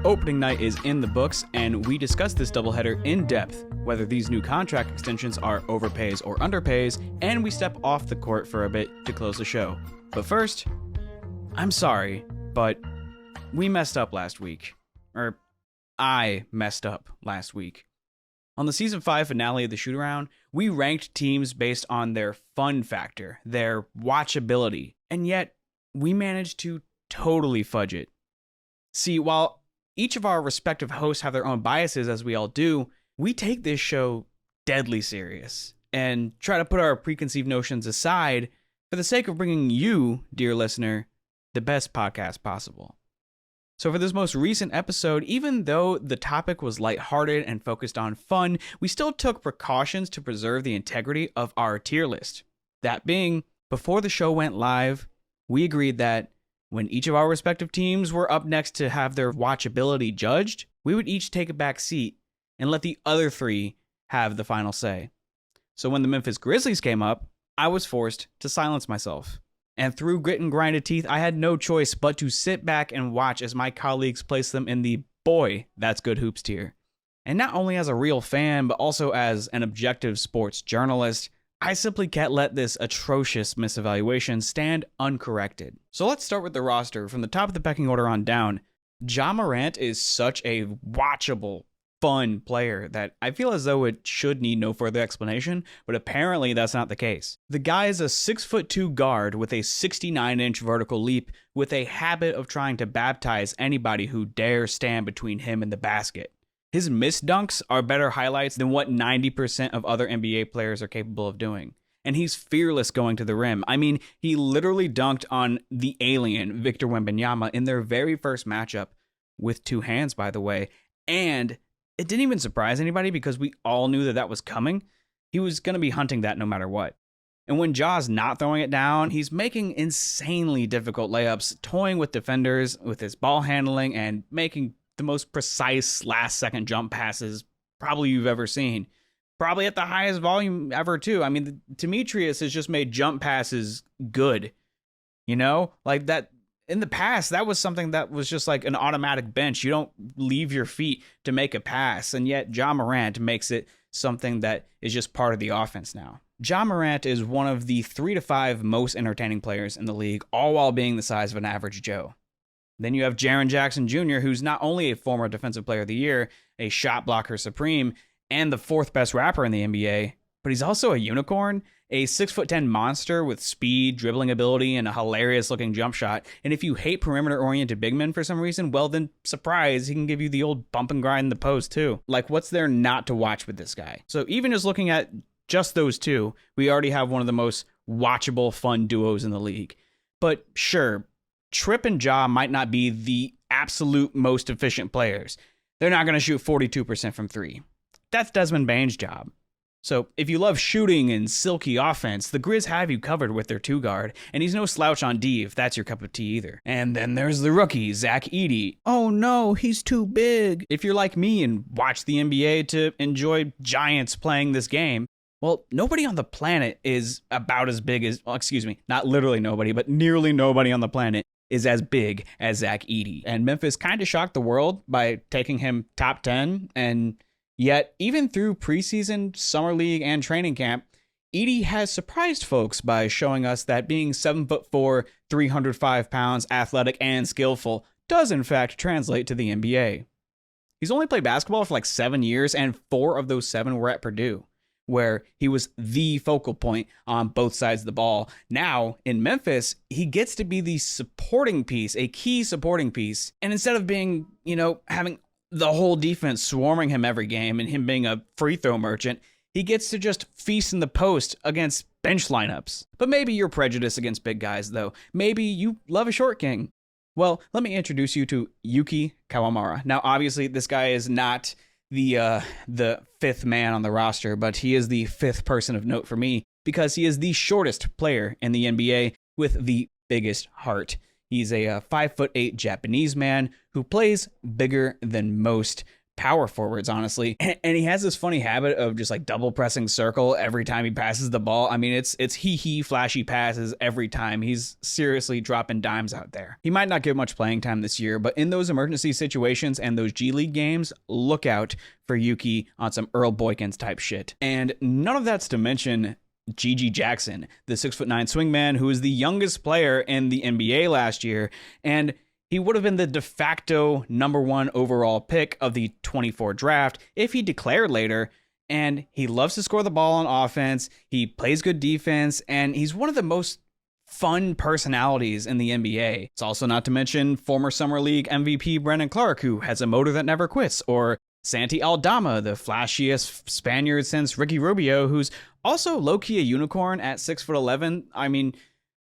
Opening night is in the books, and we discuss this doubleheader in depth, whether these new contract extensions are overpays or underpays, and we step off the court for a bit to close the show. But first, I'm sorry, but we messed up last week. Or, I messed up last week. On the Season 5 finale of the Shootaround, we ranked teams based on their fun factor, their watchability, and yet we managed to totally fudge it. See, while each of our respective hosts have their own biases, as we all do, we take this show deadly serious and try to put our preconceived notions aside for the sake of bringing you, dear listener, the best podcast possible. So for this most recent episode, even though the topic was lighthearted and focused on fun, we still took precautions to preserve the integrity of our tier list. That being, before the show went live, we agreed that when each of our respective teams were up next to have their watchability judged, we would each take a back seat and let the other three have the final say. So when the Memphis Grizzlies came up, I was forced to silence myself. And through grit and grinded teeth, I had no choice but to sit back and watch as my colleagues placed them in the boy, that's good hoops tier. And not only as a real fan, but also as an objective sports journalist, I simply can't let this atrocious misevaluation stand uncorrected. So let's start with the roster. From the top of the pecking order on down, Ja Morant is such a watchable, fun player that I feel as though it should need no further explanation, but apparently that's not the case. The guy is a 6'2" guard with a 69-inch vertical leap with a habit of trying to baptize anybody who dares stand between him and the basket. His missed dunks are better highlights than what 90% of other NBA players are capable of doing. And he's fearless going to the rim. I mean, he literally dunked on the alien, Victor Wembanyama, in their very first matchup, with two hands, by the way. And it didn't even surprise anybody because we all knew that was coming. He was going to be hunting that no matter what. And when Ja's not throwing it down, he's making insanely difficult layups, toying with defenders with his ball handling, and making the most precise last-second jump passes probably you've ever seen. Probably at the highest volume ever, too. I mean, Demetrius has just made jump passes good. You know? Like that, in the past, that was something that was just like an automatic bench. You don't leave your feet to make a pass, and yet Ja Morant makes it something that is just part of the offense now. Ja Morant is one of the 3 to 5 most entertaining players in the league, all while being the size of an average Joe. Then you have Jaren Jackson Jr., who's not only a former Defensive Player of the Year, a shot blocker supreme, and the 4th best rapper in the NBA, but he's also a unicorn, a 6'10" monster with speed, dribbling ability, and a hilarious-looking jump shot. And if you hate perimeter-oriented big men for some reason, well then, surprise, he can give you the old bump and grind in the post too. Like, what's there not to watch with this guy? So even just looking at just those two, we already have one of the most watchable, fun duos in the league. But sure, Tripp and Ja might not be the absolute most efficient players. They're not going to shoot 42% from 3. That's Desmond Bane's job. So if you love shooting and silky offense, the Grizz have you covered with their 2-guard, and he's no slouch on D if that's your cup of tea either. And then there's the rookie, Zach Edey. Oh no, he's too big. If you're like me and watch the NBA to enjoy giants playing this game, well, nobody on the planet is about as big as, well, excuse me, not literally nobody, but nearly nobody on the planet is as big as Zach Edey. And Memphis kind of shocked the world by taking him top 10. And yet, even through preseason, summer league, and training camp, Edey has surprised folks by showing us that being 7'4", 305 pounds, athletic, and skillful does in fact translate to the NBA. He's only played basketball for like 7 years, and 4 of those 7 were at Purdue, where he was the focal point on both sides of the ball. Now, in Memphis, he gets to be the supporting piece, a key supporting piece. And instead of being, having the whole defense swarming him every game and him being a free throw merchant, he gets to just feast in the post against bench lineups. But maybe you're prejudiced against big guys, though. Maybe you love a short king. Well, let me introduce you to Yuki Kawamura. Now, obviously, this guy is not the 5th man on the roster, but he is the 5th person of note for me because he is the shortest player in the NBA with the biggest heart. He's a 5'8" Japanese man who plays bigger than most, power forwards, honestly. And he has this funny habit of just like double pressing circle every time he passes the ball. I mean, it's he flashy passes every time. He's seriously dropping dimes out there. He might not get much playing time this year, but in those emergency situations and those G League games, look out for Yuki on some Earl Boykins type shit. And none of that's to mention Gigi Jackson, the 6'9" swingman who is the youngest player in the NBA last year, and he would have been the de facto #1 overall pick of the 24 draft if he declared later. And he loves to score the ball on offense. He plays good defense, and he's one of the most fun personalities in the NBA. It's also not to mention former Summer League MVP Brandon Clark, who has a motor that never quits, or Santi Aldama, the flashiest Spaniard since Ricky Rubio, who's also low-key a unicorn at 6'11". I mean,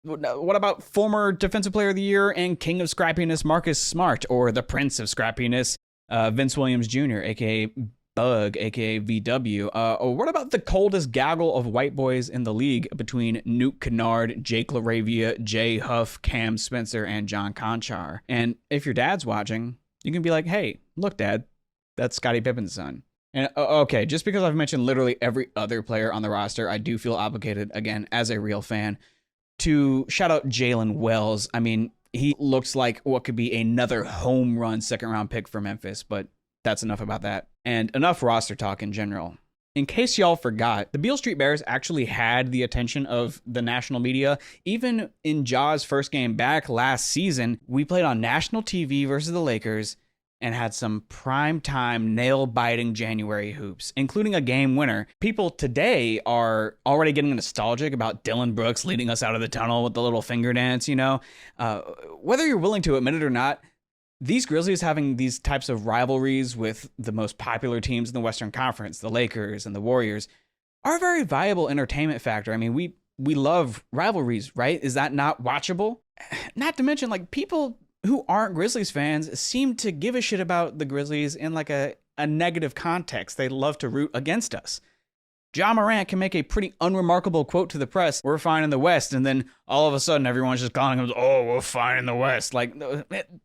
what about former Defensive Player of the Year and King of Scrappiness Marcus Smart, or the Prince of Scrappiness Vince Williams Jr., aka Bug, aka VW? Or what about the coldest gaggle of white boys in the league between Nuke Kennard, Jake LaRavia, Jay Huff, Cam Spencer, and John Conchar? And if your dad's watching, you can be like, hey, look, Dad, that's Scottie Pippen's son. And okay, just because I've mentioned literally every other player on the roster, I do feel obligated, again, as a real fan, to shout out Jalen Wells. I mean, he looks like what could be another home run second-round pick for Memphis, but that's enough about that. And enough roster talk in general. In case y'all forgot, the Beale Street Bears actually had the attention of the national media. Even in Ja's first game back last season, we played on national TV versus the Lakers and had some primetime nail-biting January hoops, including a game winner. People today are already getting nostalgic about Dillon Brooks leading us out of the tunnel with the little finger dance, you know? Whether you're willing to admit it or not, these Grizzlies having these types of rivalries with the most popular teams in the Western Conference, the Lakers and the Warriors, are a very viable entertainment factor. I mean, we love rivalries, right? Is that not watchable? Not to mention, like, people who aren't Grizzlies fans seem to give a shit about the Grizzlies in like a negative context. They love to root against us. Ja Morant can make a pretty unremarkable quote to the press, "We're fine in the West," and then all of a sudden everyone's just calling him, "Oh, we're fine in the West." Like,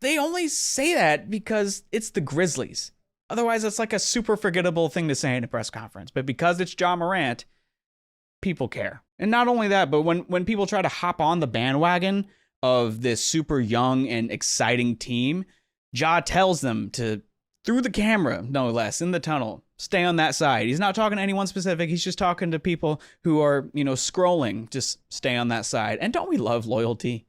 they only say that because it's the Grizzlies. Otherwise, it's like a super forgettable thing to say in a press conference. But because it's Ja Morant, people care. And not only that, but when people try to hop on the bandwagon of this super young and exciting team, Ja tells them to, through the camera, no less, in the tunnel, stay on that side. He's not talking to anyone specific. He's just talking to people who are, scrolling. Just stay on that side. And don't we love loyalty?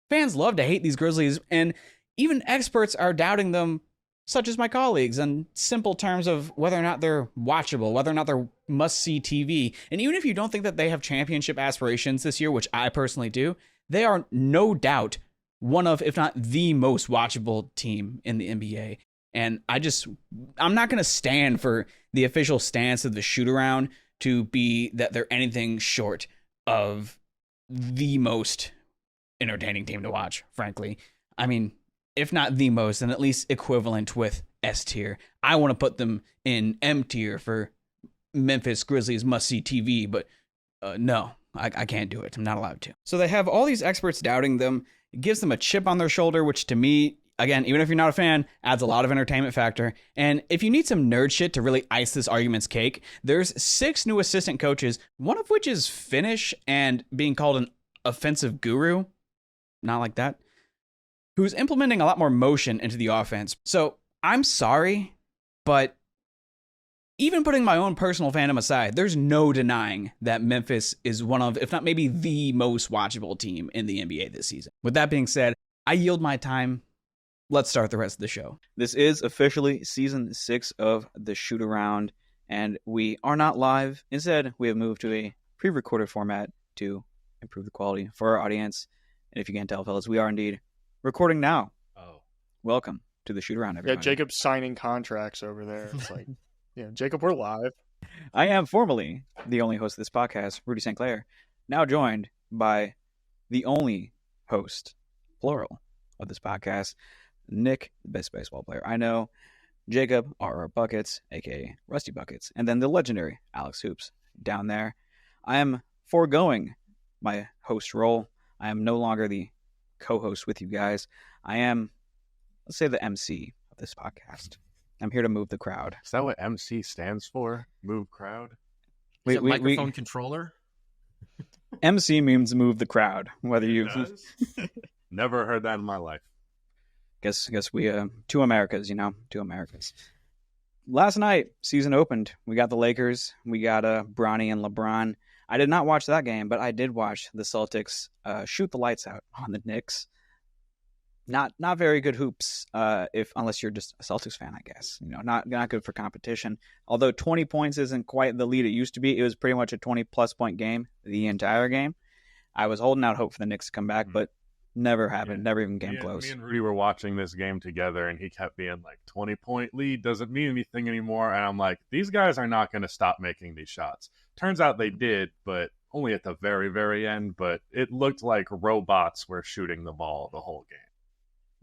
Fans love to hate these Grizzlies, and even experts are doubting them, such as my colleagues, in simple terms of whether or not they're watchable, whether or not they're must-see TV. And even if you don't think that they have championship aspirations this year, which I personally do, they are no doubt one of, if not the most watchable team in the NBA. And I'm not going to stand for the official stance of the Shootaround to be that they're anything short of the most entertaining team to watch, frankly. I mean, if not the most, then at least equivalent with S tier. I want to put them in M tier for Memphis Grizzlies must-see TV, but no. I can't do it. I'm not allowed to. So they have all these experts doubting them. It gives them a chip on their shoulder, which to me, again, even if you're not a fan, adds a lot of entertainment factor. And if you need some nerd shit to really ice this argument's cake, there's 6 new assistant coaches, one of which is Finnish and being called an offensive guru. Not like that. Who's implementing a lot more motion into the offense. So I'm sorry, but even putting my own personal fandom aside, there's no denying that Memphis is one of, if not maybe the most watchable team in the NBA this season. With that being said, I yield my time. Let's start the rest of the show. This is officially season 6 of the Shootaround, and we are not live. Instead, we have moved to a pre-recorded format to improve the quality for our audience. And if you can't tell, fellas, we are indeed recording now. Oh. Welcome to the Shootaround, everybody. Yeah, Jacob's signing contracts over there. It's like, yeah, Jacob, we're live. I am formally the only host of this podcast, Rudy St. Clair, now joined by the only host, plural, of this podcast, Nick, the best baseball player I know, Jacob, R.R. Buckets, a.k.a. Rusty Buckets, and then the legendary AlexHoops down there. I am foregoing my host role. I am no longer the co-host with you guys. I am, let's say, the MC of this podcast. I'm here to move the crowd. Is that what MC stands for? Move crowd? Is it microphone controller? MC means move the crowd. Whether you Never heard that in my life. Guess we two Americas, two Americas. Last night, season opened. We got the Lakers. We got Bronny and LeBron. I did not watch that game, but I did watch the Celtics shoot the lights out on the Knicks. Not very good hoops, unless you're just a Celtics fan, I guess. Not good for competition. Although 20 points isn't quite the lead it used to be, it was pretty much a 20-plus point game the entire game. I was holding out hope for the Knicks to come back, but never happened. Never even came close. Me and Rudy were watching this game together, and he kept being like, 20-point lead doesn't mean anything anymore. And I'm like, these guys are not going to stop making these shots. Turns out they did, but only at the very, very end. But it looked like robots were shooting the ball the whole game.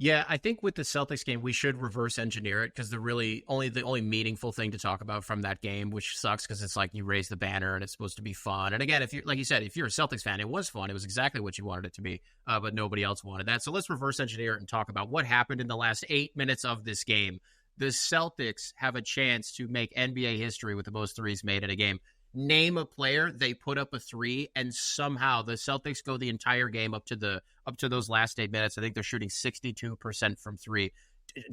Yeah, I think with the Celtics game, we should reverse engineer it because the only meaningful thing to talk about from that game, which sucks because it's like you raise the banner and it's supposed to be fun. And again, if you're like you said, if you're a Celtics fan, it was fun. It was exactly what you wanted it to be, but nobody else wanted that. So let's reverse engineer it and talk about what happened in the last 8 minutes of this game. The Celtics have a chance to make NBA history with the most threes made in a game. Name a player, they put up a three, and somehow the Celtics go the entire game up to those last 8 minutes. I think they're shooting 62% from three.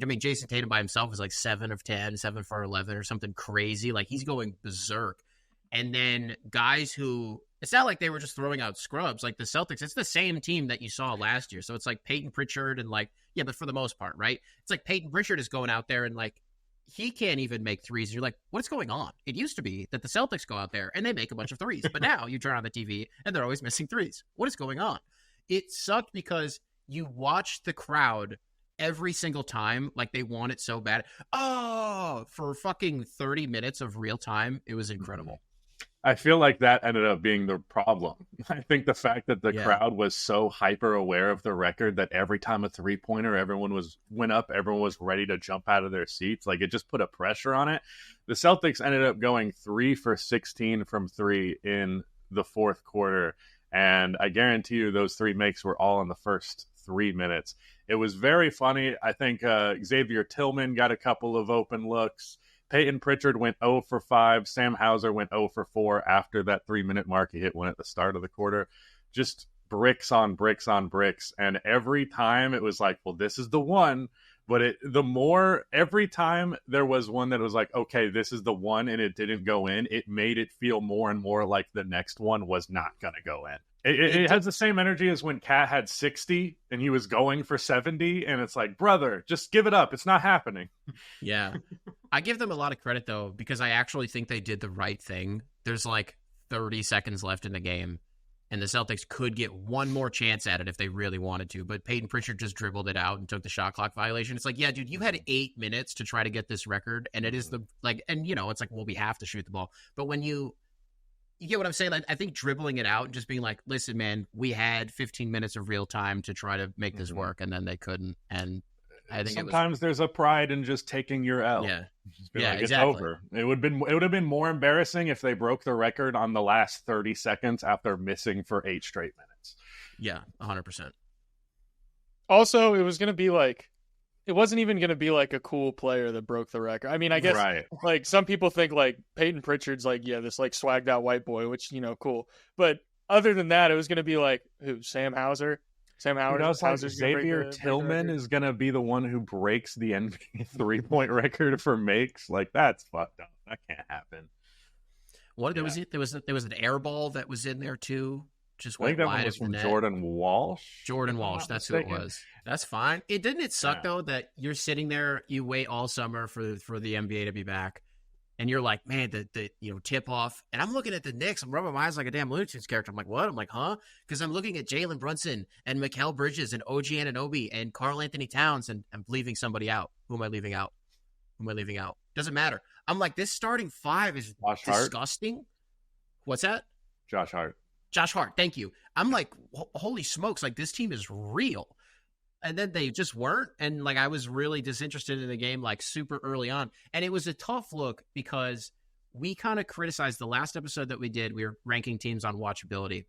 I mean, Jason Tatum by himself is like 7 of 10, 7 for 11 or something crazy. Like, he's going berserk. And then guys who, it's not like they were just throwing out scrubs. Like the Celtics, it's the same team that you saw last year. So it's like Peyton Pritchard and like, yeah, but for the most part, right? It's like Peyton Pritchard is going out there and like, he can't even make threes. You're like, what's going on? It used to be that the Celtics go out there and they make a bunch of threes. But now you turn on the TV and they're always missing threes. What is going on? It sucked because you watch the crowd every single time like they want it so bad. Oh, for fucking 30 minutes of real time. It was incredible. I feel like that ended up being the problem. I think the fact that the crowd was so hyper aware of the record that every time a 3-pointer, everyone was ready to jump out of their seats. Like, it just put a pressure on it. The Celtics ended up going 3 for 16 from three in the fourth quarter. And I guarantee you those three makes were all in the first 3 minutes. It was very funny. I think Xavier Tillman got a couple of open looks. Peyton Pritchard went 0 for 5. Sam Hauser went 0 for 4 after that 3-minute mark. He hit one at the start of the quarter. Just bricks on bricks on bricks. And every time it was like, well, this is the one. But every time there was one that was like, okay, this is the one, and it didn't go in, it made it feel more and more like the next one was not going to go in. It has the same energy as when Cat had 60 and he was going for 70, and it's like, brother, just give it up. It's not happening. Yeah. I give them a lot of credit, though, because I actually think they did the right thing. There's like 30 seconds left in the game, and the Celtics could get one more chance at it if they really wanted to. But Peyton Pritchard just dribbled it out and took the shot clock violation. It's like, yeah, dude, you had 8 minutes to try to get this record, and it is it's like, well, we have to shoot the ball. But when you get what I'm saying? Like, I think dribbling it out and just being like, listen, man, we had 15 minutes of real time to try to make this work, and then they couldn't. And I think sometimes there's a pride in just taking your L. Yeah. Like, exactly. It's over. It would have been more embarrassing if they broke the record on the last 30 seconds after missing for 8 straight minutes. Yeah, 100%. Also, it wasn't even going to be like a cool player that broke the record. I mean, I guess like some people think like Peyton Pritchard's like, yeah, this like swagged out white boy, which, cool. But other than that, it was going to be like, who? Sam Hauser? Xavier Tillman is going to be the one who breaks the NBA 3-point record for makes. Like, that's fucked up. That can't happen. There was an air ball that was in there too. Just I think that one was from Jordan Walsh. That's who it was. That's fine. Didn't it suck though that you're sitting there, you wait all summer for the NBA to be back, and you're like, man, the tip off, and I'm looking at the Knicks, I'm rubbing my eyes like a damn Looney Tunes character. I'm like, what? I'm like, huh? Because I'm looking at Jalen Brunson and Mikal Bridges and OG Anunoby and Karl Anthony Towns, and I'm leaving somebody out. Who am I leaving out? Doesn't matter. I'm like, this starting five is disgusting. Hart. What's that? Josh Hart. Thank you. I'm like, holy smokes, like this team is real. And then they just weren't. And like, I was really disinterested in the game, like super early on. And it was a tough look because we kind of criticized the last episode that we did. We were ranking teams on watchability.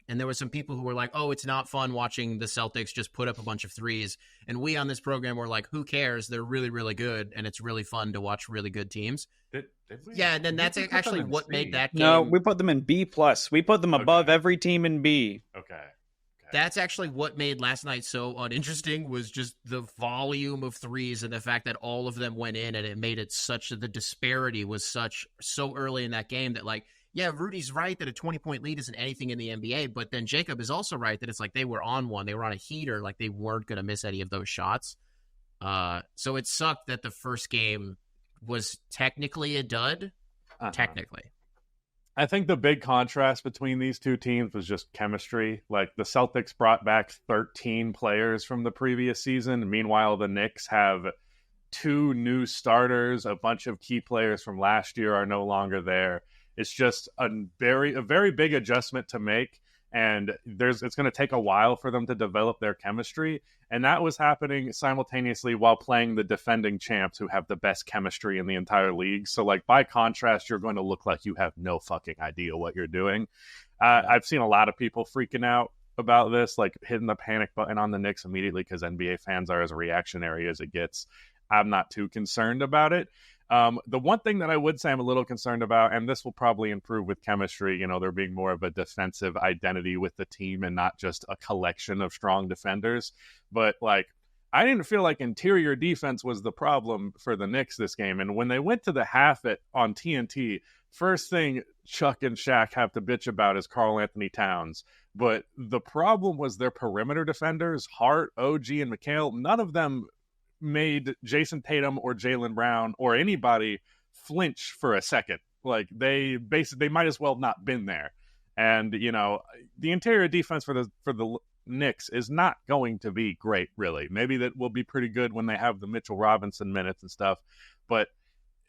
And there were some people who were like, oh, it's not fun watching the Celtics just put up a bunch of threes. And we on this program were like, who cares? They're really, really good. And it's really fun to watch really good teams. Did we? Yeah, and then that's actually what made that game. No, we put them in B+. We put them above every team in B. Okay. That's actually what made last night so uninteresting, was just the volume of threes and the fact that all of them went in, and it made it such that the disparity was so early in that game that, like, yeah, Rudy's right that a 20-point lead isn't anything in the NBA, but then Jacob is also right that it's like they were on one. They were on a heater, like they weren't going to miss any of those shots. So it sucked that the first game was technically a dud. Technically. I think the big contrast between these two teams was just chemistry. Like, the Celtics brought back 13 players from the previous season. Meanwhile, the Knicks have 2 new starters. A bunch of key players from last year are no longer there. It's just a very big adjustment to make, and it's going to take a while for them to develop their chemistry. And that was happening simultaneously while playing the defending champs, who have the best chemistry in the entire league. So, like, by contrast, you're going to look like you have no fucking idea what you're doing. I've seen a lot of people freaking out about this, like hitting the panic button on the Knicks immediately because NBA fans are as reactionary as it gets. I'm not too concerned about it. The one thing that I would say I'm a little concerned about, and this will probably improve with chemistry, there being more of a defensive identity with the team and not just a collection of strong defenders. But, like, I didn't feel like interior defense was the problem for the Knicks this game. And when they went to the half on TNT, first thing Chuck and Shaq have to bitch about is Karl Anthony Towns. But the problem was their perimeter defenders, Hart, OG, and McHale. None of them made Jason Tatum or Jaylen Brown or anybody flinch for a second. Like, they might as well not been there. And, the interior defense for the Knicks is not going to be great, really. Maybe that will be pretty good when they have the Mitchell Robinson minutes and stuff. But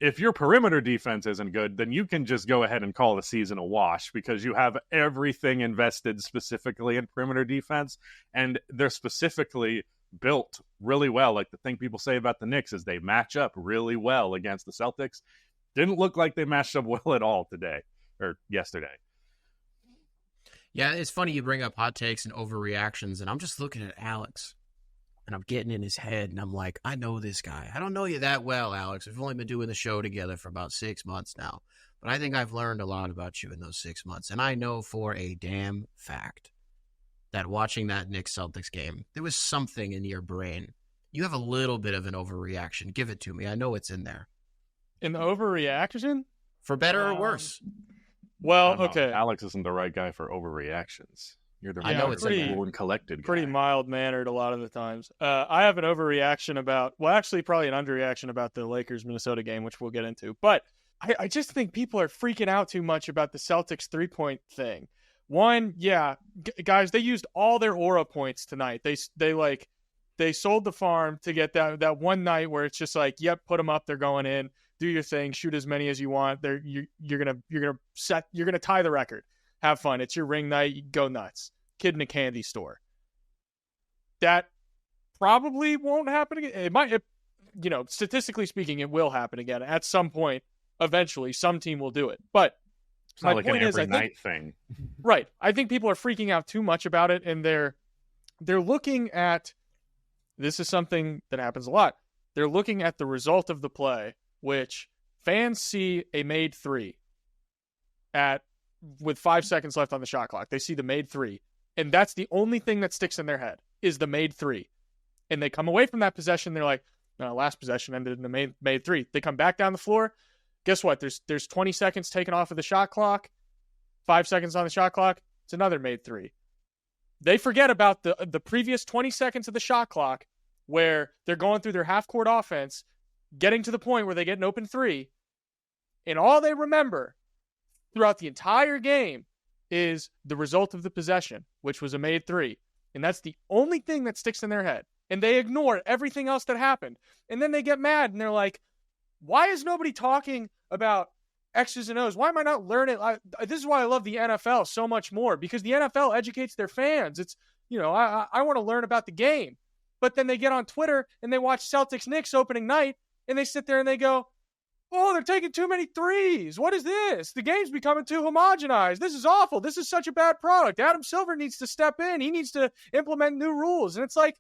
if your perimeter defense isn't good, then you can just go ahead and call the season a wash, because you have everything invested specifically in perimeter defense, and they're specifically built really well. Like, the thing people say about the Knicks is they match up really well against the Celtics. Didn't look like they matched up well at all today or yesterday. Yeah, it's funny you bring up hot takes and overreactions, and I'm just looking at Alex, and I'm getting in his head, and I'm like, I know this guy. I don't know you that well, Alex. We've only been doing the show together for about 6 months now, but I think I've learned a lot about you in those 6 months, and I know for a damn fact that watching that Knicks-Celtics game, there was something in your brain. You have a little bit of an overreaction. Give it to me. I know it's in there. An overreaction? For better or worse. Well, okay. Alex isn't the right guy for overreactions. You're the cool and collected guy. Pretty mild-mannered a lot of the times. I have an overreaction about, well, actually probably an underreaction about the Lakers-Minnesota game, which we'll get into. But I just think people are freaking out too much about the Celtics three-point thing. One, yeah, guys, they used all their aura points tonight. They sold the farm to get that one night where it's just like, yep, put them up, they're going in, do your thing, shoot as many as you want. You're gonna tie the record, have fun. It's your ring night, go nuts. Kid in a candy store. That probably won't happen again. It might, statistically speaking, it will happen again at some point. Eventually, some team will do it, but. It's not like an every night thing. Right. I think people are freaking out too much about it, and they're looking at, this is something that happens a lot. They're looking at the result of the play, which fans see a made three with 5 seconds left on the shot clock. They see the made three, and that's the only thing that sticks in their head is the made three. And they come away from that possession, they're like, no, last possession ended in the made three. They come back down the floor. Guess what? There's 20 seconds taken off of the shot clock, 5 seconds on the shot clock. It's another made three. They forget about the previous 20 seconds of the shot clock where they're going through their half-court offense, getting to the point where they get an open three, and all they remember throughout the entire game is the result of the possession, which was a made three. And that's the only thing that sticks in their head. And they ignore everything else that happened. And then they get mad, and they're like, why is nobody talking about X's and O's? Why am I not learning? This is why I love the NFL so much more, because the NFL educates their fans. It's, I want to learn about the game. But then they get on Twitter and they watch Celtics Knicks opening night, and they sit there and they go, oh, they're taking too many threes. What is this? The game's becoming too homogenized. This is awful. This is such a bad product. Adam Silver needs to step in. He needs to implement new rules. And it's like,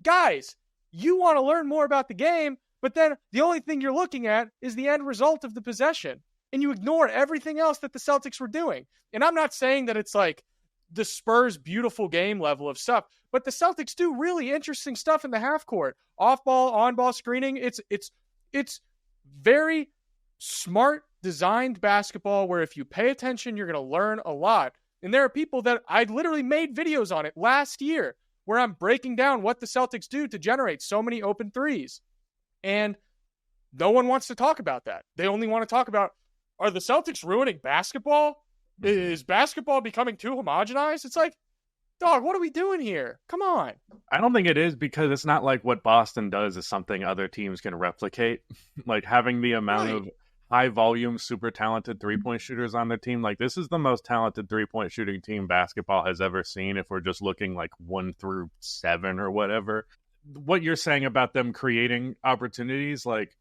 guys, you want to learn more about the game, but then the only thing you're looking at is the end result of the possession. And you ignore everything else that the Celtics were doing. And I'm not saying that it's like the Spurs' beautiful game level of stuff, but the Celtics do really interesting stuff in the half court. Off ball, on ball screening. It's very smart, designed basketball where if you pay attention, you're going to learn a lot. And there are people that I literally made videos on it last year where I'm breaking down what the Celtics do to generate so many open threes. And no one wants to talk about that. They only want to talk about, are the Celtics ruining basketball? Is basketball becoming too homogenized? It's like, dog, what are we doing here? Come on. I don't think it is, because it's not like what Boston does is something other teams can replicate. Like having the amount of high volume, super talented 3-point shooters on their team. Like, this is the most talented 3-point shooting team basketball has ever seen, if we're just looking like 1 through 7 or whatever. What you're saying about them creating opportunities, like,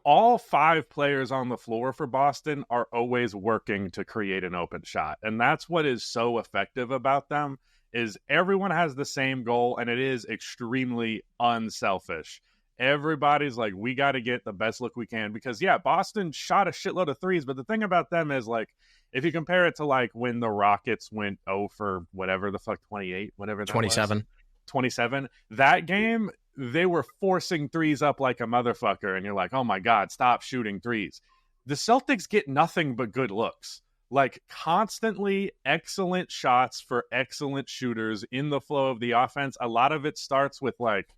all 5 players on the floor for Boston are always working to create an open shot. And that's what is so effective about them, is everyone has the same goal, and it is extremely unselfish. Everybody's like, we got to get the best look we can, because Boston shot a shitload of threes, but the thing about them is, like, if you compare it to like when the Rockets went 0 for whatever the fuck, 28, whatever that 27. was. 27. That game, they were forcing threes up like a motherfucker, and you're like, oh my God, stop shooting threes. The Celtics get nothing but good looks. Like, constantly excellent shots for excellent shooters in the flow of the offense. A lot of it starts with, like,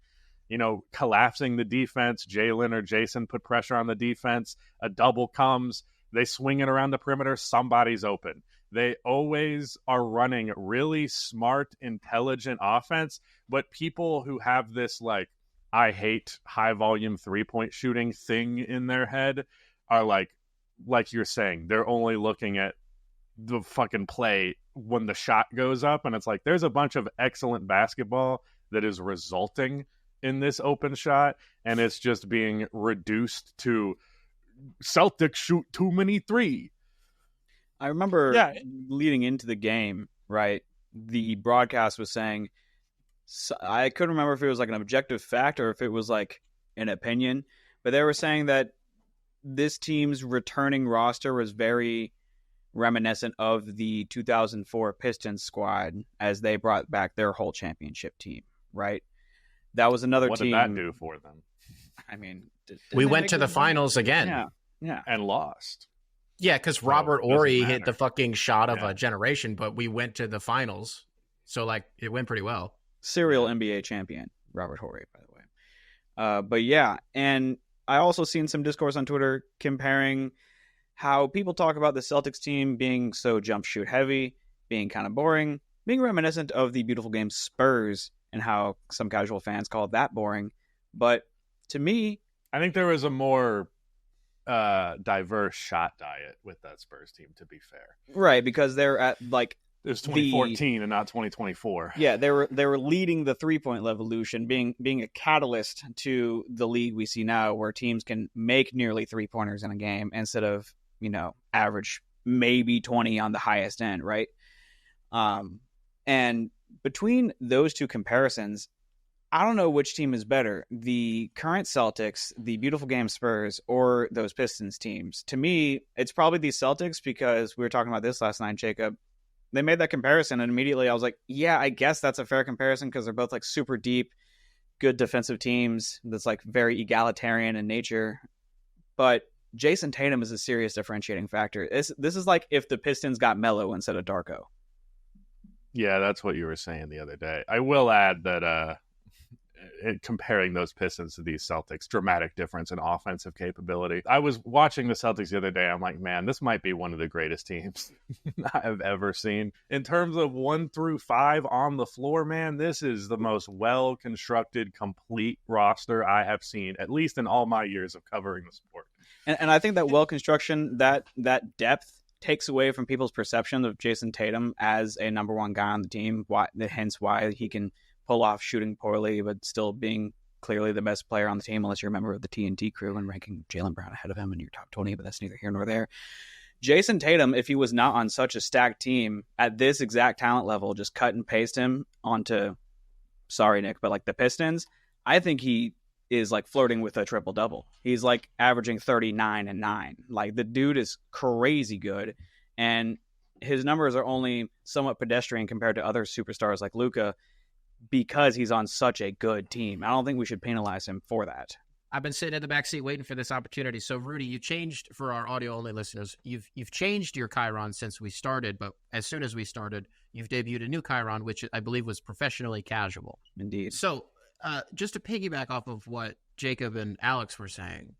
collapsing the defense. Jalen or Jason put pressure on the defense. A double comes. They swing it around the perimeter. Somebody's open. They always are running really smart, intelligent offense, but people who have this, like, I hate high volume 3-point shooting thing in their head are like you're saying, they're only looking at the fucking play when the shot goes up. And it's like, there's a bunch of excellent basketball that is resulting in this open shot, and it's just being reduced to Celtics shoot too many threes. I remember leading into the game, right? The broadcast was saying, I couldn't remember if it was like an objective fact or if it was like an opinion, but they were saying that this team's returning roster was very reminiscent of the 2004 Pistons squad as they brought back their whole championship team, right? That was another team. What did that do for them? I mean, we went to the finals again. Yeah. And lost. Yeah, because Robert Horry hit the fucking shot of a generation, but we went to the finals. So, like, it went pretty well. Serial NBA champion, Robert Horry, by the way. But yeah, and I also seen some discourse on Twitter comparing how people talk about the Celtics team being so jump shoot heavy, being kind of boring, being reminiscent of the beautiful game Spurs, and how some casual fans call that boring. But to me, I think there was a more diverse shot diet with that Spurs team, to be fair. Right, because they're at, like, it was 2014 and not 2024. Yeah, they were leading the 3-point revolution, being a catalyst to the league we see now, where teams can make nearly 3-pointers in a game instead of, average maybe 20 on the highest end, right? And between those two comparisons, I don't know which team is better, the current Celtics, the beautiful game Spurs, or those Pistons teams. To me, it's probably the Celtics, because we were talking about this last night, Jacob. They made that comparison, and immediately I was like, yeah, I guess that's a fair comparison, because they're both, like, super deep, good defensive teams that's, like, very egalitarian in nature. But Jason Tatum is a serious differentiating factor. This is like if the Pistons got Melo instead of Darko. Yeah, that's what you were saying the other day. I will add that comparing those Pistons to these Celtics, dramatic difference in offensive capability. I was watching the Celtics the other day. I'm like, man, this might be one of the greatest teams I've ever seen. In terms of 1 through 5 on the floor, man, this is the most well-constructed, complete roster I have seen, at least in all my years of covering the sport. And I think that well-construction, that depth takes away from people's perception of Jason Tatum as a number one guy on the team, hence why he can pull off shooting poorly but still being clearly the best player on the team, unless you're a member of the TNT crew and ranking Jaylen Brown ahead of him in your top 20, but that's neither here nor there. Jason Tatum, if he was not on such a stacked team at this exact talent level, just cut and paste him onto, sorry, Nick, but like the Pistons, I think he is like flirting with a triple-double. He's like averaging 39 and 9. Like the dude is crazy good, and his numbers are only somewhat pedestrian compared to other superstars like Luka because he's on such a good team. I don't think we should penalize him for that. I've been sitting in the backseat waiting for this opportunity. So, Rudy, you changed, for our audio-only listeners, you've changed your Chiron since we started, but as soon as we started, you've debuted a new Chiron, which I believe was professionally casual. Indeed. So, just to piggyback off of what Jacob and Alex were saying,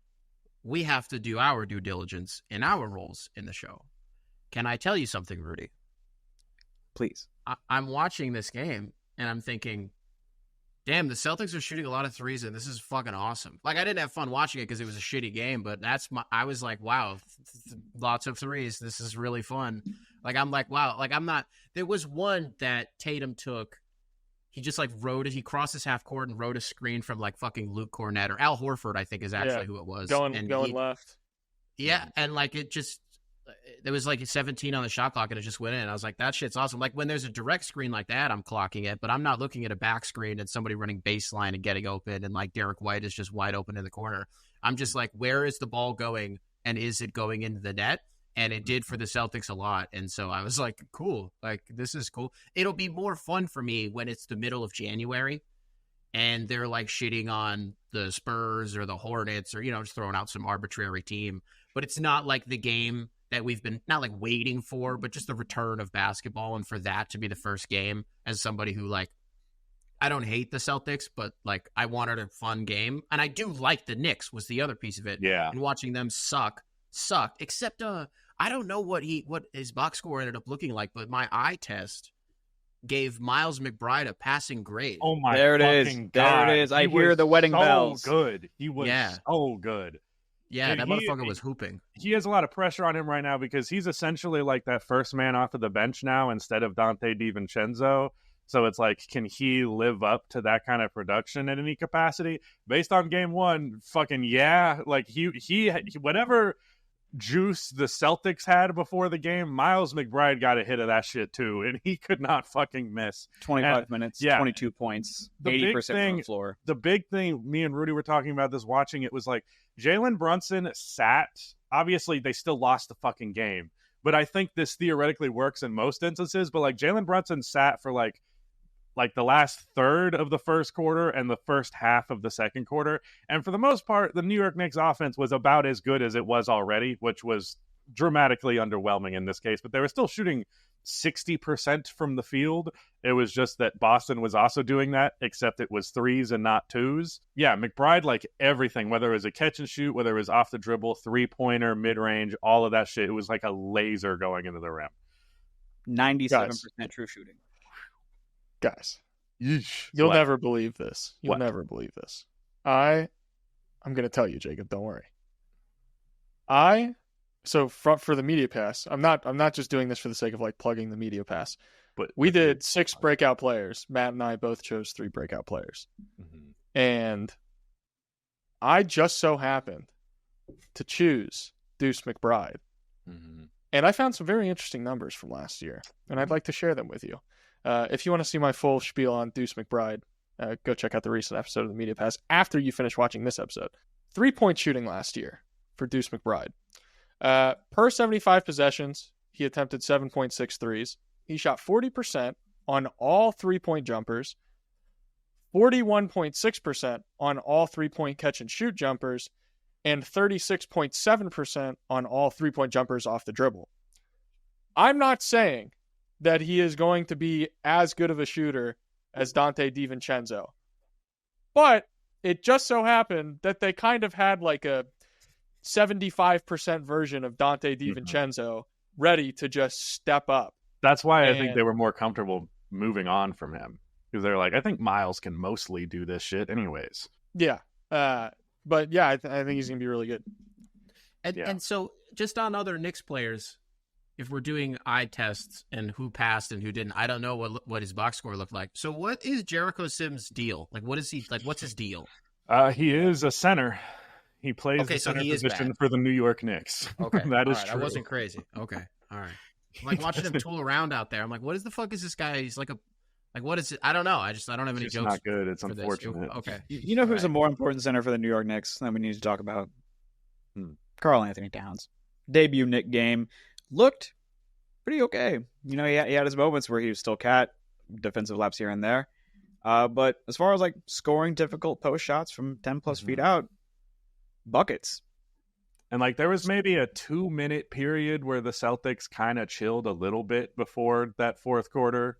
we have to do our due diligence in our roles in the show. Can I tell you something, Rudy? Please. I'm watching this game, and I'm thinking, damn, the Celtics are shooting a lot of threes, and this is fucking awesome. Like, I didn't have fun watching it because it was a shitty game, but I was like, wow, lots of threes. This is really fun. Like, I'm like, wow. Like, there was one that Tatum took. He just, like, he crossed his half court and rode a screen from, like, fucking Luke Cornett, or Al Horford, I think is actually who it was. Going left. Yeah, and, like, there was like 17 on the shot clock and it just went in. I was like, that shit's awesome. Like when there's a direct screen like that, I'm clocking it, but I'm not looking at a back screen and somebody running baseline and getting open and like Derek White is just wide open in the corner. I'm just like, where is the ball going and is it going into the net? And it did for the Celtics a lot. And so I was like, cool. Like, this is cool. It'll be more fun for me when it's the middle of January and they're like shitting on the Spurs or the Hornets or, just throwing out some arbitrary team. But it's not like the game that we've been not like waiting for, but just the return of basketball. And for that to be the first game as somebody who like, I don't hate the Celtics, but like I wanted a fun game. And I do like the Knicks was the other piece of it. Yeah. And watching them sucked, except I don't know what his box score ended up looking like, but my eye test gave Miles McBride a passing grade. Oh my there it is. God. There it is. I hear the wedding bells. Good. He was so good. Yeah, and that motherfucker was hooping. He has a lot of pressure on him right now because he's essentially like that first man off of the bench now instead of Dante DiVincenzo. So it's like, can he live up to that kind of production at any capacity? Based on game one, fucking yeah. Like he whatever juice the Celtics had before the game, Miles McBride got a hit of that shit too, and he could not fucking miss. 25 minutes, 22 points, 80% from the floor. The big thing, me and Rudy were talking about this watching it, was like Jalen Brunson sat. Obviously, they still lost the fucking game, but I think this theoretically works in most instances. But like Jalen Brunson sat for like the last third of the first quarter and the first half of the second quarter. And for the most part, the New York Knicks offense was about as good as it was already, which was dramatically underwhelming in this case. But they were still shooting 60% from the field. It was just that Boston was also doing that, except it was threes and not twos. Yeah, McBride, like everything, whether it was a catch and shoot, whether it was off the dribble, three-pointer, mid-range, all of that shit, it was like a laser going into the rim. 97% true shooting. Guys, Yeesh. You'll never believe this. You'll never believe this. I'm going to tell you, Jacob. Don't worry. So for the media pass, I'm not just doing this for the sake of like plugging the media pass. But we did 6 breakout players. Matt and I both chose 3 breakout players, and I just so happened to choose Deuce McBride, and I found some very interesting numbers from last year, and I'd like to share them with you. If you want to see my full spiel on Deuce McBride, go check out the recent episode of the Media Pass after you finish watching this episode. 3-point shooting last year for Deuce McBride. Per 75 possessions, he attempted 7.6 threes. He shot 40% on all 3-point jumpers, 41.6% on all 3-point catch and shoot jumpers, and 36.7% on all 3-point jumpers off the dribble. I'm not saying that he is going to be as good of a shooter as Dante DiVincenzo. But it just so happened that they kind of had like a 75% version of Dante DiVincenzo ready to just step up. That's why I think they were more comfortable moving on from him. Because they're like, I think Miles can mostly do this shit anyways. Yeah. But yeah, I think he's going to be really good. And so just on other Knicks players, if we're doing eye tests and who passed and who didn't, I don't know what his box score looked like. So what is Jericho Sims' deal? Like, what is he like? What's his deal? He is a center. He plays Okay, the so center he is position bad. for the New York Knicks. Okay, that all is right. true. I wasn't crazy. Okay, all right. I'm like watching him tool around out there. I'm like, what is the fuck is this guy? He's like what is it? I don't know. I don't have any It's jokes. not good. It's for this. unfortunate. Okay. You know who's a more important center for the New York Knicks that we need to talk about? Karl Anthony Towns. Debut Knick game. Looked pretty okay. You know, he had his moments where he was still cat, defensive laps here and there. But as far as like scoring difficult post shots from 10 plus feet out, buckets. And like there was maybe a 2-minute period where the Celtics kind of chilled a little bit before that fourth quarter.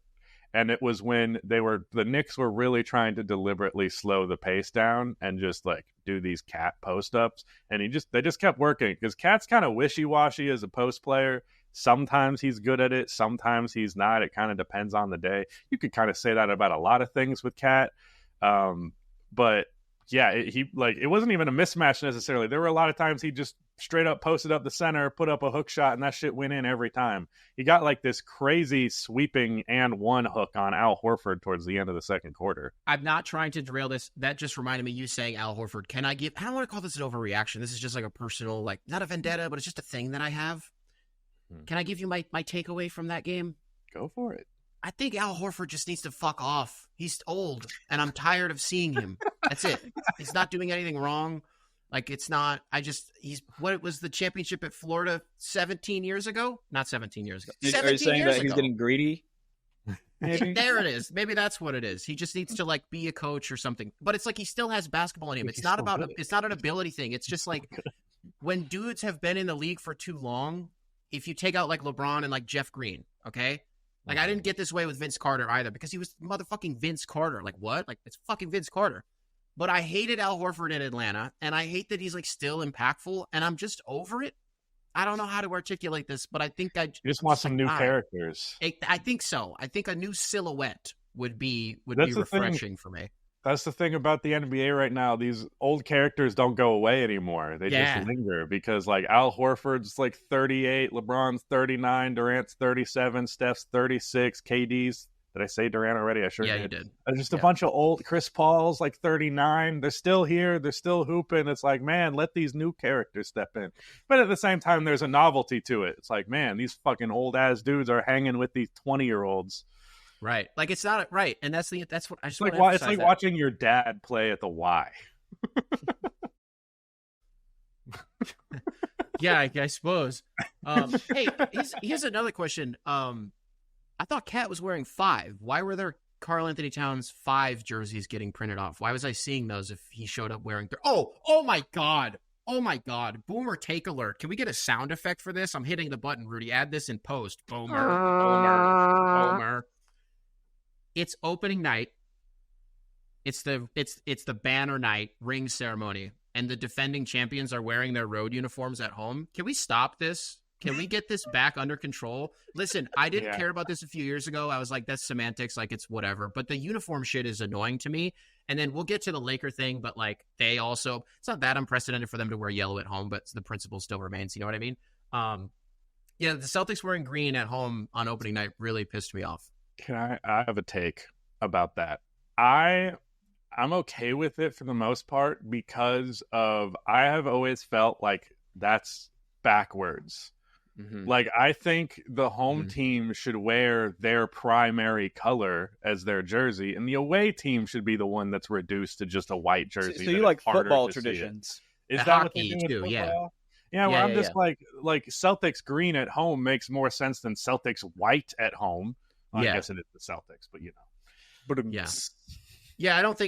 And it was when the Knicks were really trying to deliberately slow the pace down and just like do these cat post ups. And they just kept working because Cat's kind of wishy-washy as a post player. Sometimes he's good at it. Sometimes he's not. It kind of depends on the day. You could kind of say that about a lot of things with Cat. But yeah, it wasn't even a mismatch necessarily. There were a lot of times he just straight up posted up the center, put up a hook shot, and that shit went in every time. He got like this crazy sweeping and one hook on Al Horford towards the end of the second quarter. I'm not trying to derail this. That just reminded me you saying Al Horford. I don't want to call this an overreaction. This is just like a personal, like not a vendetta, but it's just a thing that I have. Can I give you my takeaway from that game? Go for it. I think Al Horford just needs to fuck off. He's old, and I'm tired of seeing him. That's it. He's not doing anything wrong. Like, it's not, what was the championship at Florida 17 years ago? Not 17 years ago. Are you saying that he's getting greedy? Maybe? There it is. Maybe that's what it is. He just needs to, like, be a coach or something. But it's like he still has basketball in him. It's not an ability thing. It's just like when dudes have been in the league for too long, if you take out, like, LeBron and, like, Jeff Green, okay? Like, I didn't get this way with Vince Carter either because he was motherfucking Vince Carter. Like, what? Like, it's fucking Vince Carter. But I hated Al Horford in Atlanta, and I hate that he's, like, still impactful, and I'm just over it. I don't know how to articulate this, but I think you just want some new characters. I think so. I think a new silhouette would be refreshing for me. That's the thing about the NBA right now. These old characters don't go away anymore. They just linger because, like, Al Horford's like 38, LeBron's 39, Durant's 37, Steph's 36, KD's. Did I say Durant already? I sure did. Yeah, you did. Just a bunch of old. Chris Paul's like 39. They're still here. They're still hooping. It's like, man, let these new characters step in. But at the same time, there's a novelty to it. It's like, man, these fucking old ass dudes are hanging with these 20-year-olds. Right. Like, it's not right. And that's what I just want to emphasize. It's like watching your dad play at the Y. Yeah, I suppose. Hey, here's another question. I thought Cat was wearing 5. Why were there Karl Anthony Towns 5 jerseys getting printed off? Why was I seeing those if he showed up wearing 3? Oh my God. Oh my God. Boomer take alert. Can we get a sound effect for this? I'm hitting the button, Rudy. Add this in post. Boomer. It's opening night. It's the banner night ring ceremony, and the defending champions are wearing their road uniforms at home. Can we stop this? Can we get this back under control? Listen, I didn't care about this a few years ago. I was like, that's semantics, like it's whatever. But the uniform shit is annoying to me. And then we'll get to the Laker thing, but like it's not that unprecedented for them to wear yellow at home, but the principle still remains. You know what I mean? The Celtics wearing green at home on opening night really pissed me off. I have a take about that. I'm okay with it for the most part because I have always felt like that's backwards. Mm-hmm. Like, I think the home team should wear their primary color as their jersey, and the away team should be the one that's reduced to just a white jersey. So you like football traditions? Is that what they do too? Yeah. Yeah, well, I'm just like Celtics green at home makes more sense than Celtics white at home. Well, I guess it is the Celtics, but you know. But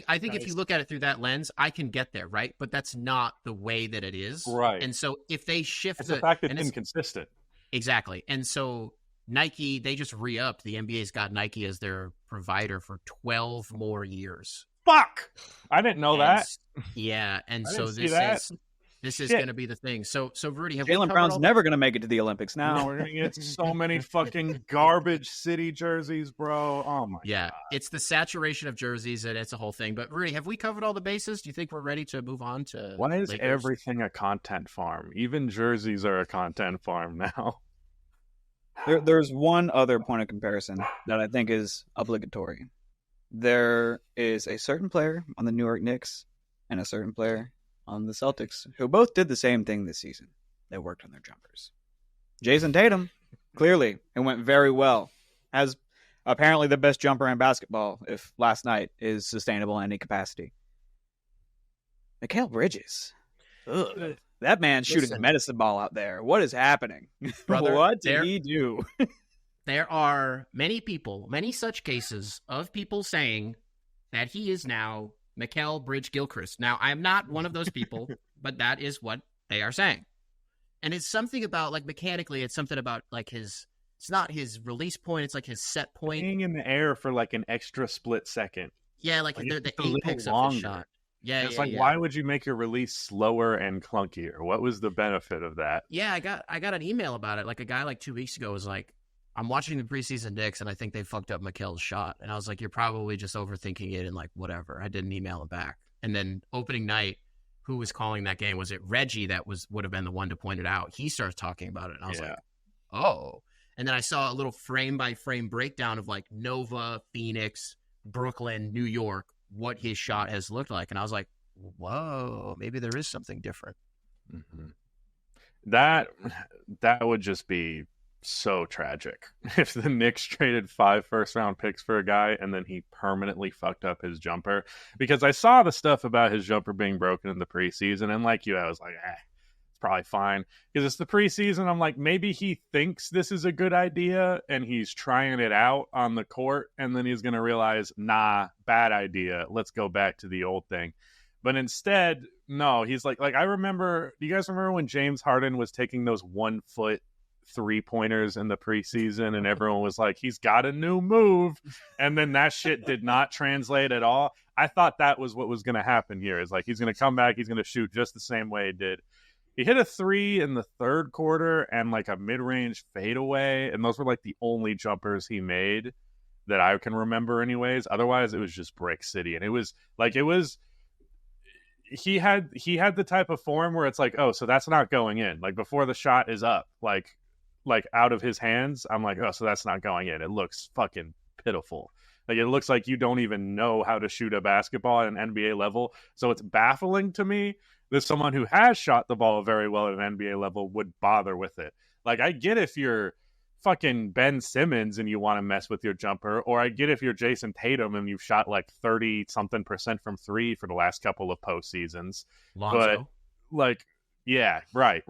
I think if you look at it through that lens, I can get there, right? But that's not the way that it is. Right. And so if they shift the fact that it's inconsistent. Exactly. And so Nike, they just re-upped. The NBA's got Nike as their provider for 12 more years. Fuck! I didn't know that. Yeah, and so this is going to be the thing. So Rudy, Jaylen Brown's never going to make it to the Olympics now. We're going to get so many fucking garbage city jerseys, bro. Oh, my God. It's the saturation of jerseys, and it's a whole thing. But, Rudy, have we covered all the bases? Do you think we're ready to move on to Why is Lakers? Everything a content farm? Even jerseys are a content farm now. There's one other point of comparison that I think is obligatory. There is a certain player on the New York Knicks and a certain player on the Celtics who both did the same thing this season. They worked on their jumpers. Jason Tatum, clearly, it went very well. Has apparently the best jumper in basketball, if last night is sustainable in any capacity. Mikal Bridges. Ugh. That man shooting a medicine ball out there. What is happening? Brother, what did he do? There are many such cases of people saying that he is now Mikal Bridge Gilchrist. Now, I am not one of those people, but that is what they are saying. And it's something about, like, mechanically, it's something about, like, it's not his release point, it's like his set point. Being in the air for, like, an extra split second. Yeah, like the apex of his shot. Yeah, it's why would you make your release slower and clunkier? What was the benefit of that? Yeah, I got an email about it. Like, a guy like 2 weeks ago was like, I'm watching the preseason Knicks, and I think they fucked up Mikal's shot. And I was like, you're probably just overthinking it and, like, whatever. I didn't email him back. And then opening night, who was calling that game? Was it Reggie that would have been the one to point it out? He starts talking about it, and I was like, oh. And then I saw a little frame-by-frame breakdown of, like, Nova, Phoenix, Brooklyn, New York, what his shot has looked like. And I was like, whoa, maybe there is something different. Mm-hmm. That would just be so tragic if the Knicks traded 5 first-round picks for a guy and then he permanently fucked up his jumper. Because I saw the stuff about his jumper being broken in the preseason, and like you, I was like, it's probably fine. Because it's the preseason, I'm like, maybe he thinks this is a good idea and he's trying it out on the court, and then he's going to realize, nah, bad idea. Let's go back to the old thing. But instead, no, he's like I remember, do you guys remember when James Harden was taking those 1-foot 3-pointers in the preseason and everyone was like, he's got a new move, and then that shit did not translate at all? I thought that was what was going to happen here. Is like, he's going to come back, he's going to shoot just the same way he did. He hit a 3 in the third quarter and like a mid-range fadeaway, and those were like the only jumpers he made that I can remember anyways. Otherwise, it was just Brick City, and he had the type of form where it's like, oh, so that's not going in. Like, before the shot is up, like out of his hands, I'm like, oh, so that's not going in. It looks fucking pitiful. Like, it looks like you don't even know how to shoot a basketball at an NBA level. So it's baffling to me that someone who has shot the ball very well at an NBA level would bother with it. Like, I get if you're fucking Ben Simmons and you want to mess with your jumper, or I get if you're Jason Tatum and you've shot like 30-something% from 3 for the last couple of postseasons. Lonzo. But, like, yeah, right.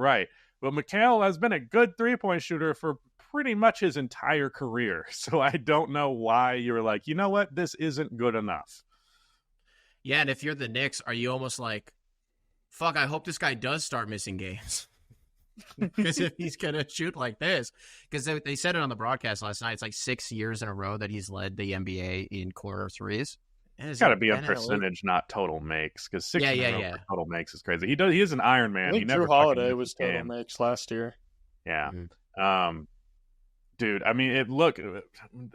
But Mikal has been a good 3-point shooter for pretty much his entire career. So I don't know why you're like, you know what? This isn't good enough. Yeah, and if you're the Knicks, are you almost like, fuck, I hope this guy does start missing games? Because if he's going to shoot like this, because they said it on the broadcast last night, it's like 6 years in a row that he's led the NBA in corner threes. It's got to be a percentage, not total makes, because 6 total makes is crazy. He is an Iron Man. I think Drew Holiday was total makes last year. Yeah. Mm-hmm. Dude, I mean,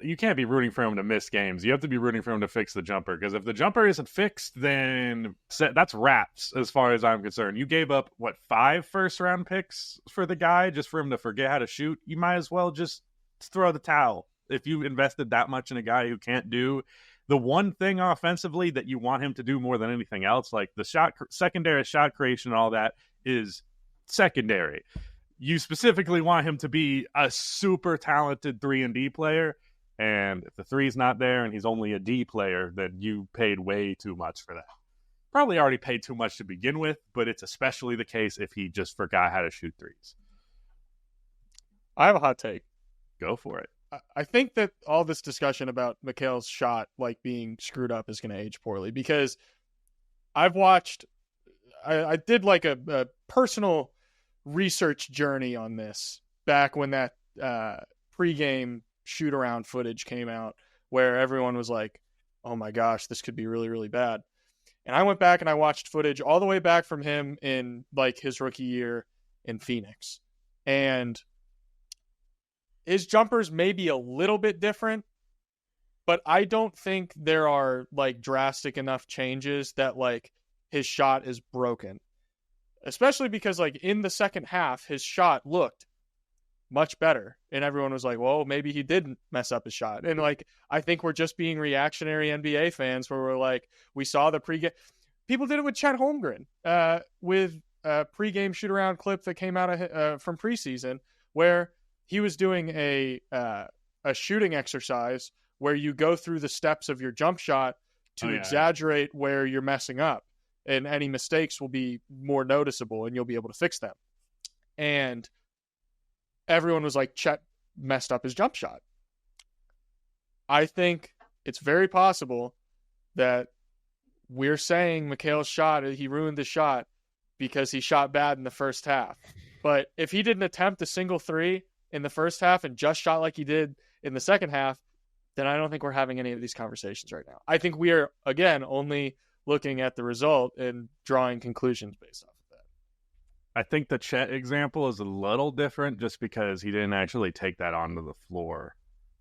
you can't be rooting for him to miss games. You have to be rooting for him to fix the jumper, because if the jumper isn't fixed, then that's wraps as far as I'm concerned. You gave up, 5 first-round picks for the guy just for him to forget how to shoot? You might as well just throw the towel. If you invested that much in a guy who can't do the one thing offensively that you want him to do more than anything else, like the secondary shot creation and all that, is secondary. You specifically want him to be a super talented 3-and-D player, and if the 3's not there and he's only a D player, then you paid way too much for that. Probably already paid too much to begin with, but it's especially the case if he just forgot how to shoot 3s. I have a hot take. Go for it. I think that all this discussion about Mikal's shot like being screwed up is going to age poorly, because I've watched, I did like a personal research journey on this back when that pregame shoot-around footage came out, where everyone was like, oh my gosh, this could be really, really bad. And I went back and I watched footage all the way back from him in like his rookie year in Phoenix. And his jumpers may be a little bit different, but I don't think there are like drastic enough changes that like his shot is broken. Especially because like in the second half, his shot looked much better. And everyone was like, well, maybe he didn't mess up his shot. And like, I think we're just being reactionary NBA fans where we're like, we saw the pregame. People did it with Chet Holmgren with a pregame shoot-around clip that came out from preseason where he was doing a shooting exercise where you go through the steps of your jump shot to exaggerate where you're messing up, and any mistakes will be more noticeable and you'll be able to fix them. And everyone was like, Chet messed up his jump shot. I think it's very possible that we're saying Mikhail's shot, he ruined the shot because he shot bad in the first half. But if he didn't attempt a single three in the first half and just shot like he did in the second half, then I don't think we're having any of these conversations right now. I think we are, again, only looking at the result and drawing conclusions based off of that. I think the Chet example is a little different just because he didn't actually take that onto the floor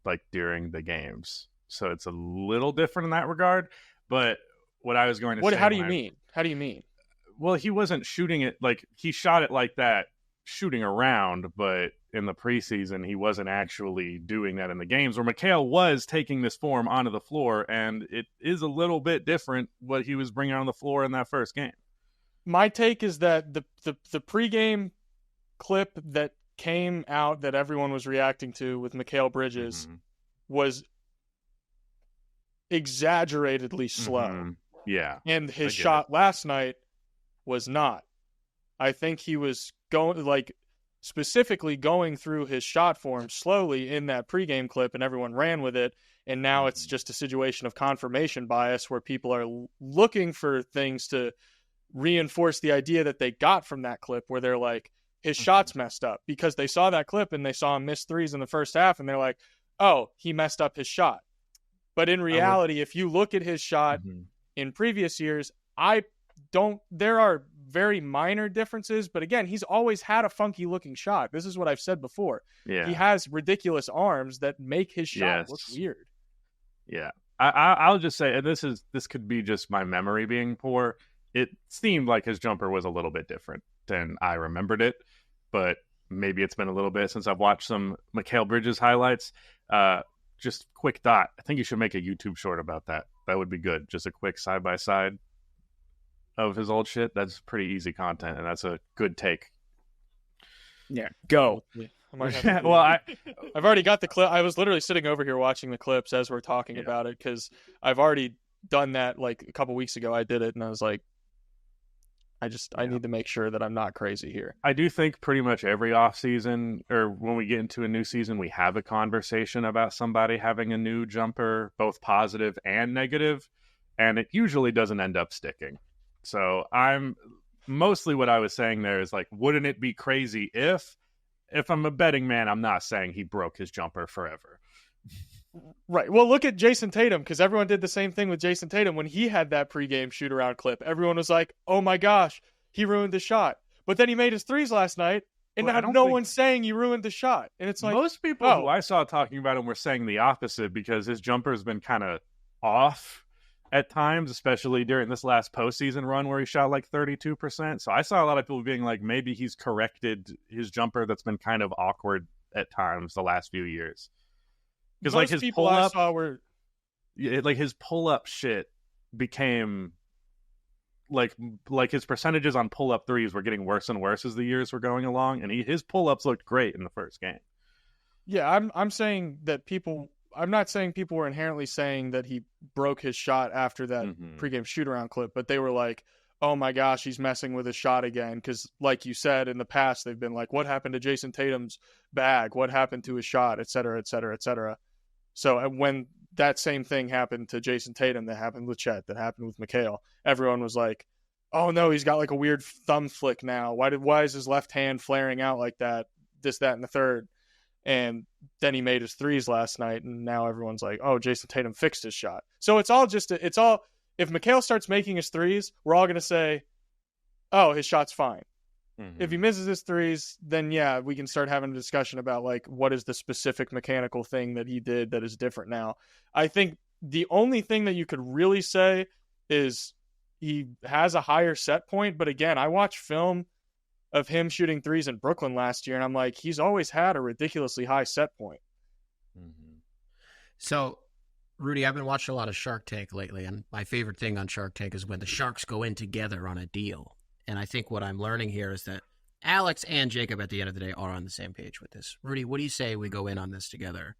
like during the games. So it's a little different in that regard. But what I was going to say... How do you mean? How do you mean? Well, he wasn't shooting it like... He shot it like that, shooting around, but in the preseason, he wasn't actually doing that in the games, where Mikhail was taking this form onto the floor, and it is a little bit different what he was bringing on the floor in that first game. My take is that the pregame clip that came out that everyone was reacting to with Mikhail Bridges was exaggeratedly slow. Yeah. And his shot last night was not. I think he was specifically going through his shot form slowly in that pregame clip, and everyone ran with it. And now it's just a situation of confirmation bias where people are looking for things to reinforce the idea that they got from that clip, where they're like, his shot's messed up, because they saw that clip and they saw him miss threes in the first half, and they're like, oh, he messed up his shot. But in reality, if you look at his shot in previous years, there are very minor differences, but again, he's always had a funky looking shot. This is what I've said before. Yeah. He has ridiculous arms that make his shot look weird. Yeah. I'll just say, and this could be just my memory being poor. It seemed like his jumper was a little bit different than I remembered it, but maybe it's been a little bit since I've watched some Mikhail Bridges highlights. Just quick thought. I think you should make a YouTube short about that. That would be good. Just a quick side-by-side of his old shit. That's pretty easy content, and that's a good take. Yeah, go. Well, I've already got the clip. I was literally sitting over here watching the clips as we're talking about it, because I've already done that like a couple weeks ago. I did it, and I was like, I need to make sure that I'm not crazy here. I do think pretty much every off season, or when we get into a new season, we have a conversation about somebody having a new jumper, both positive and negative, and it usually doesn't end up sticking. So I'm mostly what I was saying there is like, wouldn't it be crazy if I'm a betting man, I'm not saying he broke his jumper forever. Right. Well, look at Jason Tatum, because everyone did the same thing with Jason Tatum when he had that pregame shoot-around clip. Everyone was like, oh my gosh, he ruined the shot. But then he made his threes last night, and now no one's saying he ruined the shot. And it's like, most people who I saw talking about him were saying the opposite, because his jumper's been kind of off at times, especially during this last postseason run where he shot like 32%. So I saw a lot of people being like, maybe he's corrected his jumper that's been kind of awkward at times the last few years. Because like his pull-up, his pull-up shit became like his percentages on pull-up threes were getting worse and worse as the years were going along, and his pull-ups looked great in the first game. Yeah, I'm saying that people. I'm not saying people were inherently saying that he broke his shot after that pregame shoot-around clip, but they were like, oh my gosh, he's messing with his shot again. Because like you said, in the past, they've been like, what happened to Jason Tatum's bag? What happened to his shot? Et cetera, et cetera, et cetera. So when that same thing happened to Jason Tatum, that happened with Chet, that happened with Mikhail, everyone was like, oh no, he's got like a weird thumb flick now. Why is his left hand flaring out like that? This, that, and the third. And then he made his threes last night, and now everyone's like, oh, Jason Tatum fixed his shot. So it's all if Mikhail starts making his threes, we're all going to say, oh, his shot's fine. If he misses his threes, then yeah, we can start having a discussion about like, what is the specific mechanical thing that he did that is different now. I think the only thing that you could really say is he has a higher set point. But again, I watched film of him shooting threes in Brooklyn last year, and I'm like, he's always had a ridiculously high set point. So Rudy, I've been watching a lot of Shark Tank lately, and my favorite thing on Shark Tank is when the sharks go in together on a deal. And I think what I'm learning here is that Alex and Jacob, at the end of the day, are on the same page with this. Rudy, what do you say we go in on this together?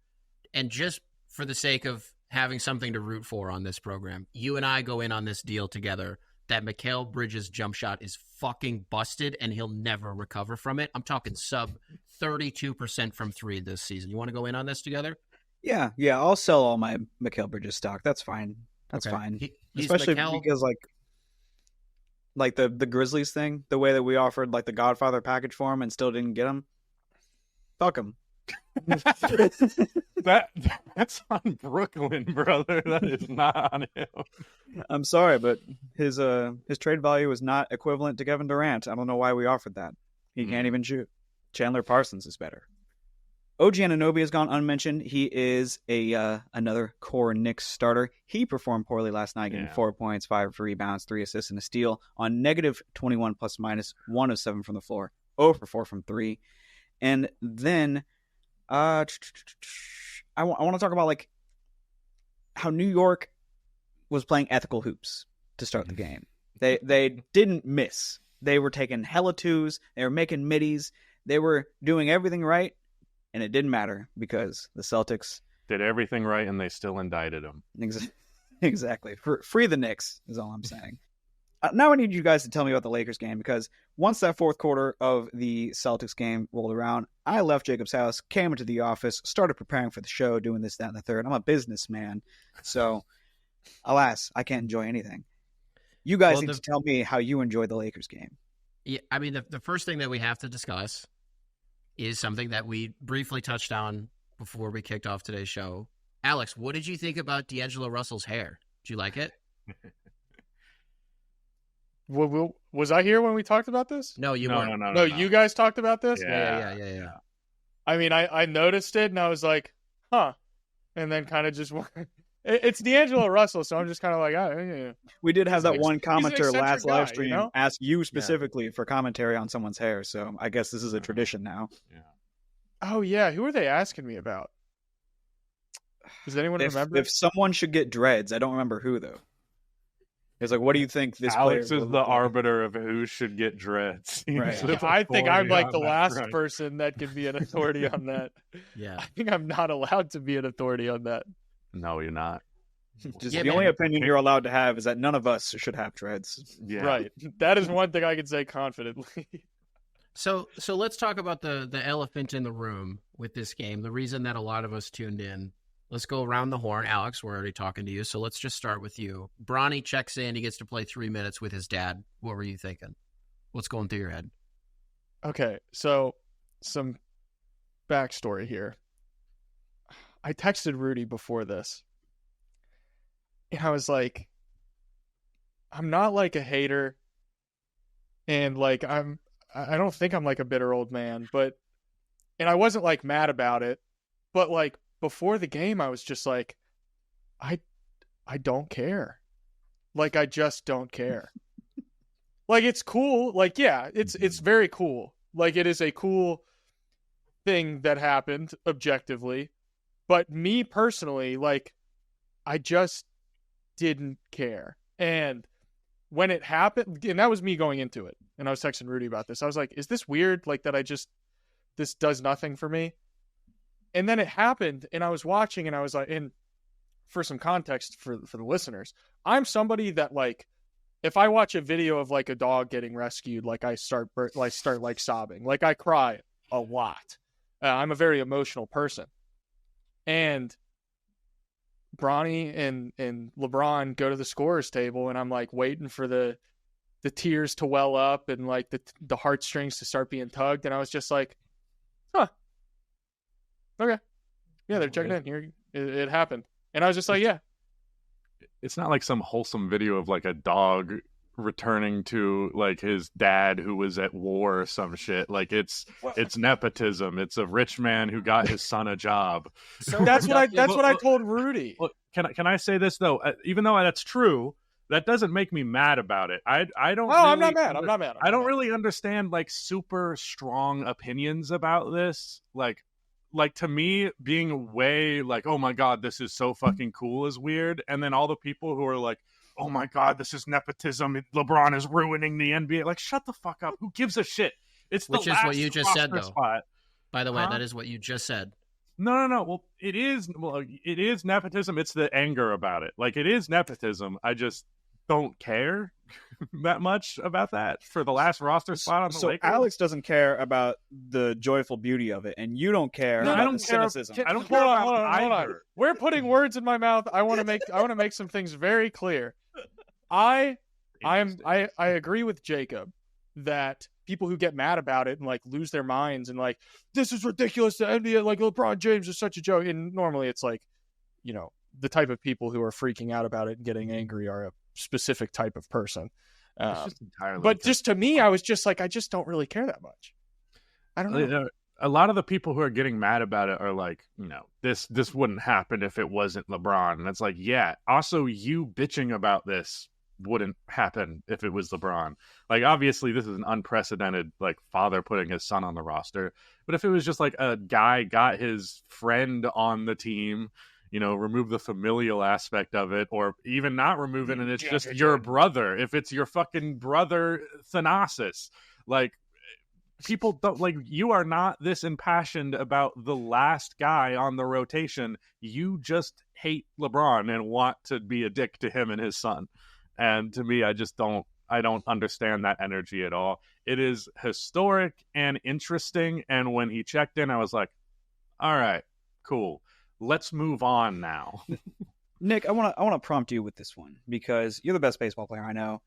And just for the sake of having something to root for on this program, you and I go in on this deal together that Mikal Bridges' jump shot is fucking busted and he'll never recover from it. I'm talking sub 32% from three this season. You want to go in on this together? Yeah. I'll sell all my Mikal Bridges stock. That's fine. That's fine. Especially because like the Grizzlies thing, the way that we offered like the Godfather package for him and still didn't get him. Fuck him. That's on Brooklyn, brother. That is not on him. I'm sorry, but his trade value is not equivalent to Kevin Durant. I don't know why we offered that. He can't even shoot. Chandler Parsons is better. OG Anunoby has gone unmentioned. He is another core Knicks starter. He performed poorly last night, getting 4 points, 5 rebounds, 3 assists, and a steal on negative 21 plus minus 1 of 7 from the floor, 0 for 4 from 3. And then I want to talk about like how New York was playing ethical hoops to start the game. They didn't miss. They were taking hella twos. They were making middies. They were doing everything right. And it didn't matter because the Celtics did everything right and they still indicted him. Exactly. Free the Knicks is all I'm saying. Now I need you guys to tell me about the Lakers game because once that fourth quarter of the Celtics game rolled around, I left Jacob's house, came into the office, started preparing for the show, doing this, that, and the third. I'm a businessman. So, alas, I can't enjoy anything. You guys need to tell me how you enjoyed the Lakers game. Yeah, I mean, the first thing that we have to discuss is something that we briefly touched on before we kicked off today's show. Alex, what did you think about D'Angelo Russell's hair? Did you like it? Was I here when we talked about this? No, you weren't. No, you guys talked about this? Yeah. I mean, I noticed it and I was like, huh. And then kind of just it's D'Angelo Russell, so I'm just kind of like, oh, yeah. We did have that one commenter last live stream ask you specifically for commentary on someone's hair, so I guess this is a tradition now. Yeah. Oh, yeah. Who are they asking me about? Does anyone remember? If someone should get dreads, I don't remember who, though. It's like, what do you think this Alex player is the arbiter of who should get dreads. Right. I think I'm like the last person that can be an authority on that. Yeah. I think I'm not allowed to be an authority on that. No, you're not. The only opinion you're allowed to have is that none of us should have dreads. Yeah. Right. That is one thing I can say confidently. So let's talk about the elephant in the room with this game. The reason that a lot of us tuned in. Let's go around the horn. Alex, we're already talking to you, so let's just start with you. Bronny checks in. He gets to play 3 minutes with his dad. What were you thinking? What's going through your head? Okay, so some backstory here. I texted Rudy before this. And I was like, I'm not like a hater. And like, I don't think I'm like a bitter old man, and I wasn't like mad about it, but like before the game, I was just like, I don't care. Like, I just don't care. Like, it's cool. Like, yeah, it's very cool. Like, it is a cool thing that happened objectively. But me personally, like, I just didn't care. And when it happened, and that was me going into it, and I was texting Rudy about this. I was like, is this weird? Like, that this does nothing for me? And then it happened, and I was watching, and I was like, and for some context for the listeners, I'm somebody that, like, if I watch a video of like a dog getting rescued, like I start like sobbing, like I cry a lot. I'm a very emotional person. And Bronny and LeBron go to the scorer's table, and I'm like waiting for the tears to well up and like the heartstrings to start being tugged. And I was just like, huh. Okay. Yeah, they're checking in here. It happened. And I was just like, yeah. It's not like some wholesome video of like a dog returning to like his dad who was at war or some shit. Like it's nepotism. It's a rich man who got his son a job. So that's what I told Rudy. Look, can I say this though? Even though that's true, that doesn't make me mad about it. I don't. Oh, really, I'm not mad. I'm not mad. I don't really understand like super strong opinions about this. Like like, to me, being way like, oh my God, this is so fucking cool is weird. And then all the people who are like, oh my God, this is nepotism. LeBron is ruining the NBA. Like, shut the fuck up. Who gives a shit? It's Which the is last what you just said, though. spot. By the way, that is what you just said. No. Well, it is nepotism. It's the anger about it. Like, it is nepotism. I just don't care that much about that for the last roster spot on the Lakers. So Alex doesn't care about the joyful beauty of it, and you don't care about the cynicism. I don't care about either. We're putting words in my mouth. I want to make some things very clear. I agree with Jacob that people who get mad about it and like lose their minds and like, this is ridiculous, the NBA, like LeBron James is such a joke. And normally it's like, you know, the type of people who are freaking out about it and getting angry are a specific type of person. Just to me, I was just like, I just don't really care that much. I don't know. A lot of the people who are getting mad about it are like, you know, this wouldn't happen if it wasn't LeBron. And it's like, yeah, also you bitching about this wouldn't happen if it was LeBron. Like, obviously this is an unprecedented, like, father putting his son on the roster. But if it was just like a guy got his friend on the team, you know, remove the familial aspect of it, or even not remove it, and it's just your brother. If it's your fucking brother Thanasis, like, people don't, like, you are not this impassioned about the last guy on the rotation. You just hate LeBron and want to be a dick to him and his son. And to me, I don't understand that energy at all. It is historic and interesting. And when he checked in, I was like, all right, cool. Let's move on now. Nick, I want to prompt you with this one because you're the best baseball player I know.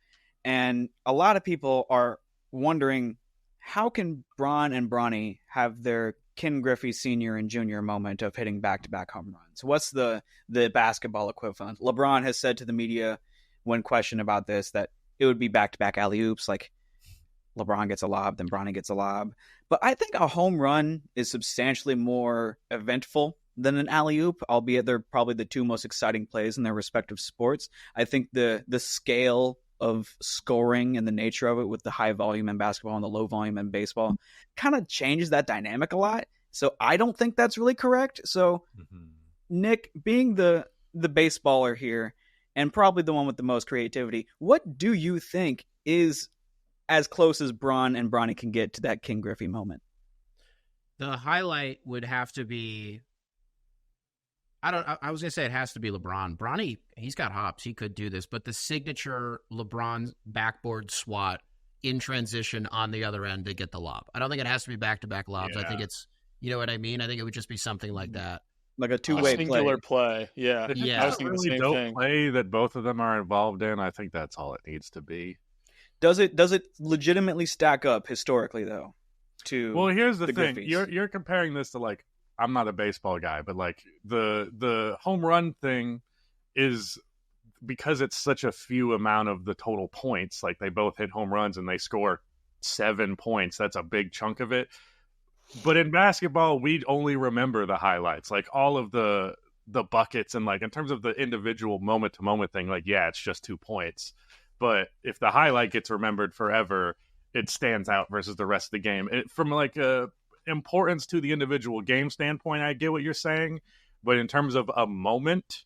And a lot of people are wondering, how can Bron and Bronny have their Ken Griffey Sr. and Jr. moment of hitting back-to-back home runs? What's the basketball equivalent? LeBron has said to the media when questioned about this that it would be back-to-back alley-oops, like LeBron gets a lob, then Bronny gets a lob. But I think a home run is substantially more eventful than an alley-oop, albeit they're probably the two most exciting plays in their respective sports. I think the scale of scoring and the nature of it with the high volume in basketball and the low volume in baseball kind of changes that dynamic a lot. So I don't think that's really correct. So Nick, being the baseballer here and probably the one with the most creativity, what do you think is as close as Bron and Bronny can get to that Ken Griffey moment? The highlight would have to be, I was going to say it has to be LeBron. Bronny, he's got hops. He could do this. But the signature LeBron backboard swat in transition on the other end to get the lob. I don't think it has to be back-to-back lobs. Yeah. I think it's, you know what I mean? I think it would just be something like that. Like a two-way singular play. Yeah. Yeah. I was thinking really the same dope thing. play that both of them are involved in. I think that's all it needs to be. Does it legitimately stack up historically, though? Well, here's the thing. Griffies? You're comparing this to, like, I'm not a baseball guy, but like the home run thing is because it's such a few amount of the total points. Like, they both hit home runs and they score 7 points. That's a big chunk of it. But in basketball, we only remember the highlights, like all of the buckets, and like in terms of the individual moment to moment thing, like, yeah, it's just 2 points. But if the highlight gets remembered forever, it stands out versus the rest of the game. From like a importance to the individual game standpoint, I get what you're saying. But in terms of a moment,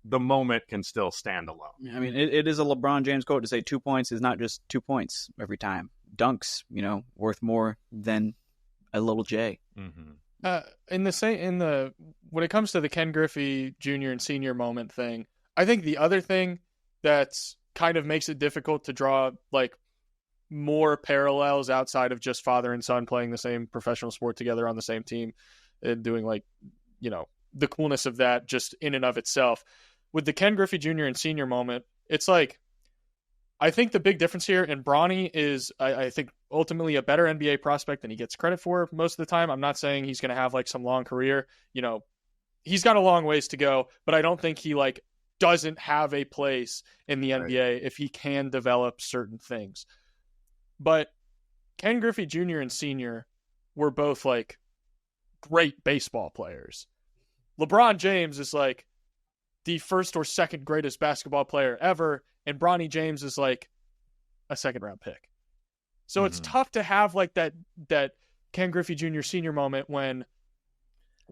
the moment can still stand alone. I mean, it is a LeBron James quote to say 2 points is not just 2 points every time. Dunks, worth more than a little J. Mm-hmm. When it comes to the Ken Griffey Jr. and Sr. moment thing, I think the other thing that's kind of makes it difficult to draw like more parallels outside of just father and son playing the same professional sport together on the same team and doing like, the coolness of that just in and of itself. With the Ken Griffey Jr. and Sr. moment, it's like, I think the big difference here, and Bronny is, I think, ultimately a better NBA prospect than he gets credit for most of the time. I'm not saying he's going to have like some long career. He's got a long ways to go, but I don't think he like doesn't have a place in the NBA if he can develop certain things. But Ken Griffey Jr. and Sr. were both like great baseball players. LeBron James is like the first or second greatest basketball player ever, and Bronny James is like a second round pick. So it's tough to have like that Ken Griffey Jr. Sr. moment when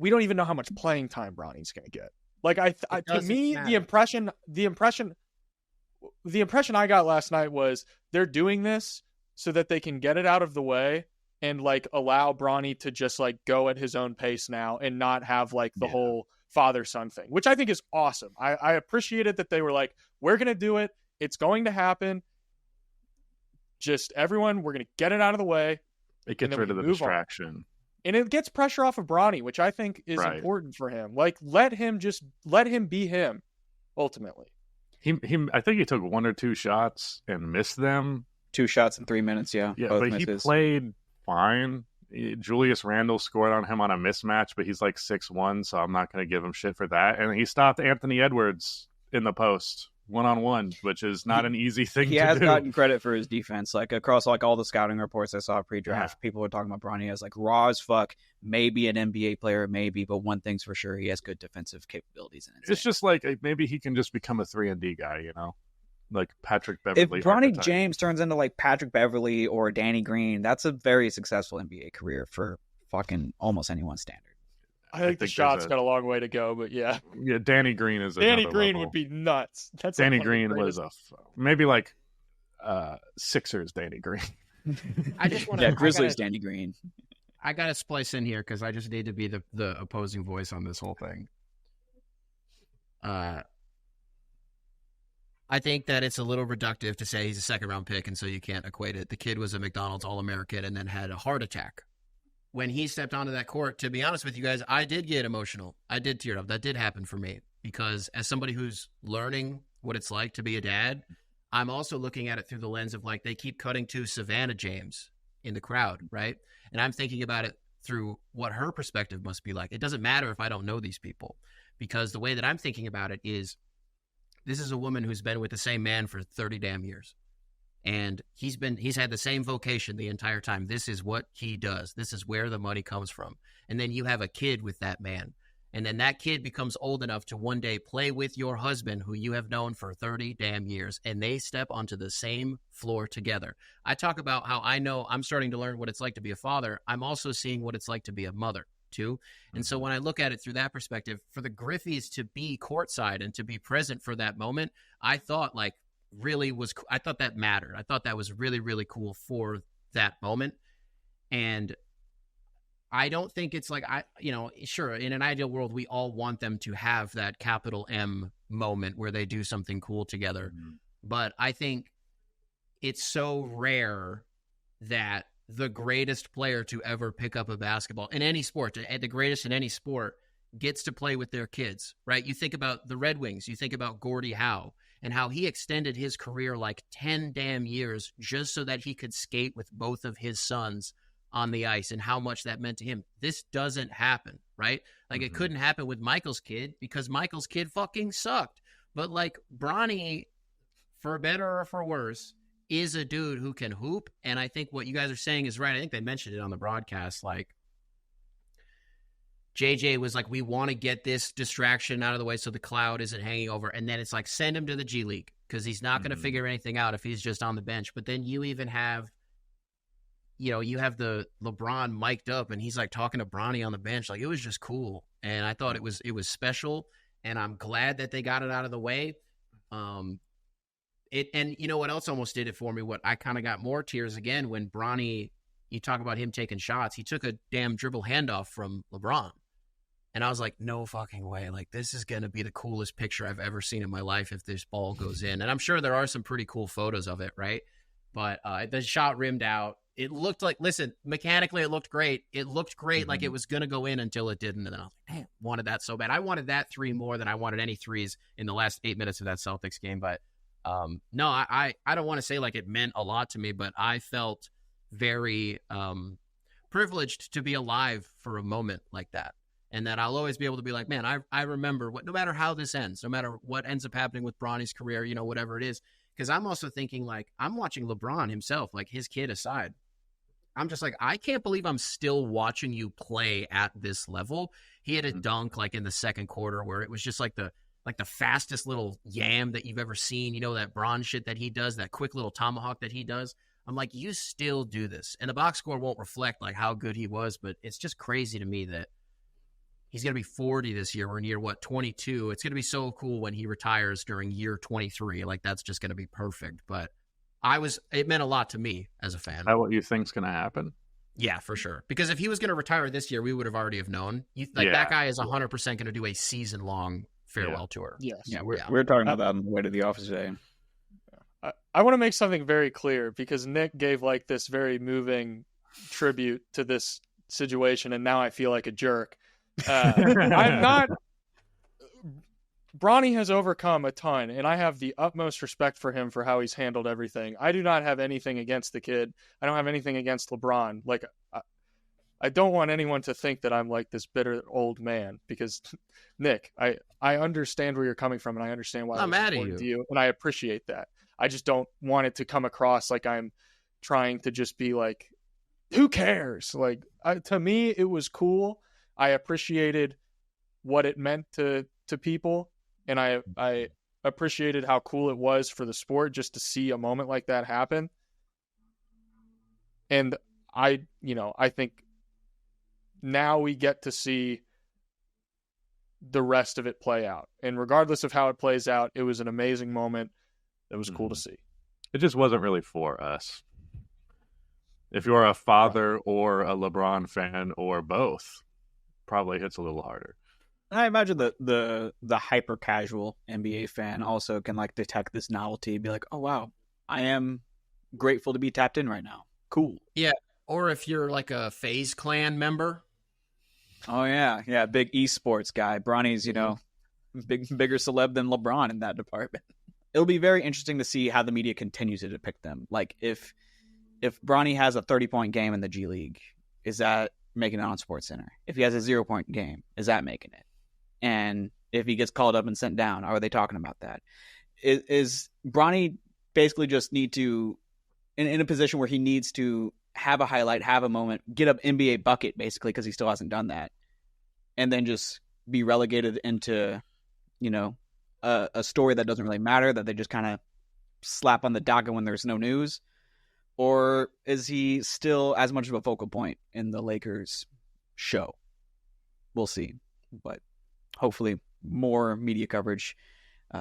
we don't even know how much playing time Bronny's going to get. Like to me, matter. the impression I got last night was they're doing this so that they can get it out of the way and like allow Bronny to just like go at his own pace now and not have like the whole father-son thing, which I think is awesome. I appreciated that they were like, we're going to do it. It's going to happen. Just everyone, we're going to get it out of the way. It gets rid of the distraction. On. And it gets pressure off of Bronny, which I think is important for him. Like, let him be him, ultimately. I think he took 1 or 2 shots and missed them. 2 shots in 3 minutes, yeah. Yeah, but misses. He played fine. Julius Randle scored on him on a mismatch, but he's like 6'1", so I'm not going to give him shit for that. And he stopped Anthony Edwards in the post, 1-on-1, which is not an easy thing to do. He has gotten credit for his defense. Like, across like all the scouting reports I saw pre-draft, people were talking about Bronny as like raw as fuck, maybe an NBA player, maybe, but one thing's for sure, he has good defensive capabilities. It's just like, maybe he can just become a 3-and-D guy, you know? Like Patrick Beverly. If Bronny James turns into like Patrick Beverly or Danny Green, that's a very successful NBA career for fucking almost anyone's standard. I think the shot's got a long way to go, but yeah. Yeah, Danny Green is Danny Green level. Would be nuts. That's Danny Green was maybe like Sixers Danny Green. I just want to Grizzlies Danny Green. I got to splice in here because I just need to be the opposing voice on this whole thing. I think that it's a little reductive to say he's a second-round pick, and so you can't equate it. The kid was a McDonald's All-American and then had a heart attack. When he stepped onto that court, to be honest with you guys, I did get emotional. I did tear up. That did happen for me because as somebody who's learning what it's like to be a dad, I'm also looking at it through the lens of like they keep cutting to Savannah James in the crowd, right? And I'm thinking about it through what her perspective must be like. It doesn't matter if I don't know these people because the way that I'm thinking about it is this is a woman who's been with the same man for 30 damn years. And he's had the same vocation the entire time. This is what he does. This is where the money comes from. And then you have a kid with that man. And then that kid becomes old enough to one day play with your husband who you have known for 30 damn years. And they step onto the same floor together. I talk about how I know I'm starting to learn what it's like to be a father. I'm also seeing what it's like to be a mother too. And so when I look at it through that perspective, for the Griffies to be courtside and to be present for that moment, I thought I thought that mattered. I thought that was really, really cool for that moment. And I don't think it's like, sure, in an ideal world, we all want them to have that capital M moment where they do something cool together. Mm-hmm. But I think it's so rare that the greatest player to ever pick up a basketball in any sport, the greatest in any sport, gets to play with their kids, right? You think about the Red Wings, you think about Gordie Howe and how he extended his career like 10 damn years just so that he could skate with both of his sons on the ice and how much that meant to him. This doesn't happen, right? Like It couldn't happen with Michael's kid because Michael's kid fucking sucked. But like Bronny, for better or for worse, is a dude who can hoop. And I think what you guys are saying is right. I think they mentioned it on the broadcast. Like JJ was like, we want to get this distraction out of the way so the cloud isn't hanging over. And then it's like, send him to the G League because he's not going to figure anything out if he's just on the bench. But then you even have, you have the LeBron mic'd up and he's like talking to Bronny on the bench. Like it was just cool. And I thought it was special. And I'm glad that they got it out of the way. And you know what else almost did it for me? What I kind of got more tears again when Bronny, you talk about him taking shots. He took a damn dribble handoff from LeBron. And I was like, no fucking way. Like, this is going to be the coolest picture I've ever seen in my life if this ball goes in. And I'm sure there are some pretty cool photos of it, right? But the shot rimmed out. It looked like, listen, mechanically it looked great. It looked great like it was going to go in until it didn't. And then I was like, damn, wanted that so bad. I wanted that 3 more than I wanted any threes in the last 8 minutes of that Celtics game. But no, I don't want to say like it meant a lot to me, but I felt very privileged to be alive for a moment like that. And that I'll always be able to be like, man, I remember no matter how this ends, no matter what ends up happening with Bronny's career, whatever it is. Because I'm also thinking like, I'm watching LeBron himself, like his kid aside. I'm just like, I can't believe I'm still watching you play at this level. He had a dunk like in the second quarter where it was just like the fastest little yam that you've ever seen, that Bron shit that he does, that quick little tomahawk that he does. I'm like, you still do this. And the box score won't reflect like how good he was, but it's just crazy to me that He's going to be 40 this year. We're in year, 22? It's going to be so cool when he retires during year 23. Like, that's just going to be perfect. But it meant a lot to me as a fan. What you think's going to happen? Yeah, for sure. Because if he was going to retire this year, we would have already have known. That guy is 100% going to do a season-long farewell tour. Yes. Yeah, we're talking about that on the way to the office today. I want to make something very clear because Nick gave like this very moving tribute to this situation, and now I feel like a jerk. I'm not. Bronny has overcome a ton, and I have the utmost respect for him for how he's handled everything. I do not have anything against the kid. I don't have anything against LeBron. Like, I don't want anyone to think that I'm like this bitter old man because, Nick, I understand where you're coming from, and I understand why I'm mad at to you, and I appreciate that. I just don't want it to come across like I'm trying to just be like, who cares? Like, to me, it was cool. I appreciated what it meant to people, and I appreciated how cool it was for the sport just to see a moment like that happen. And I think now we get to see the rest of it play out. And regardless of how it plays out, it was an amazing moment. It was cool to see. It just wasn't really for us. If you're a father or a LeBron fan or both, probably hits a little harder. I imagine the hyper casual NBA fan also can like detect this novelty, be like, oh wow, I am grateful to be tapped in right now. Cool. Yeah. Or if you're like a FaZe Clan member. Oh yeah, big esports guy. Bronny's, bigger celeb than LeBron in that department. It'll be very interesting to see how the media continues to depict them. Like if Bronny has a 30-point game in the G League, is that making it on SportsCenter? If he has a 0-point game, is that making it? And if he gets called up and sent down, are they talking about that? Is Bronny basically just need to, in a position where he needs to have a highlight, have a moment, get up NBA bucket basically because he still hasn't done that, and then just be relegated into, a story that doesn't really matter, that they just kind of slap on the docket when there's no news? Or is he still as much of a focal point in the Lakers show? We'll see. But hopefully more media coverage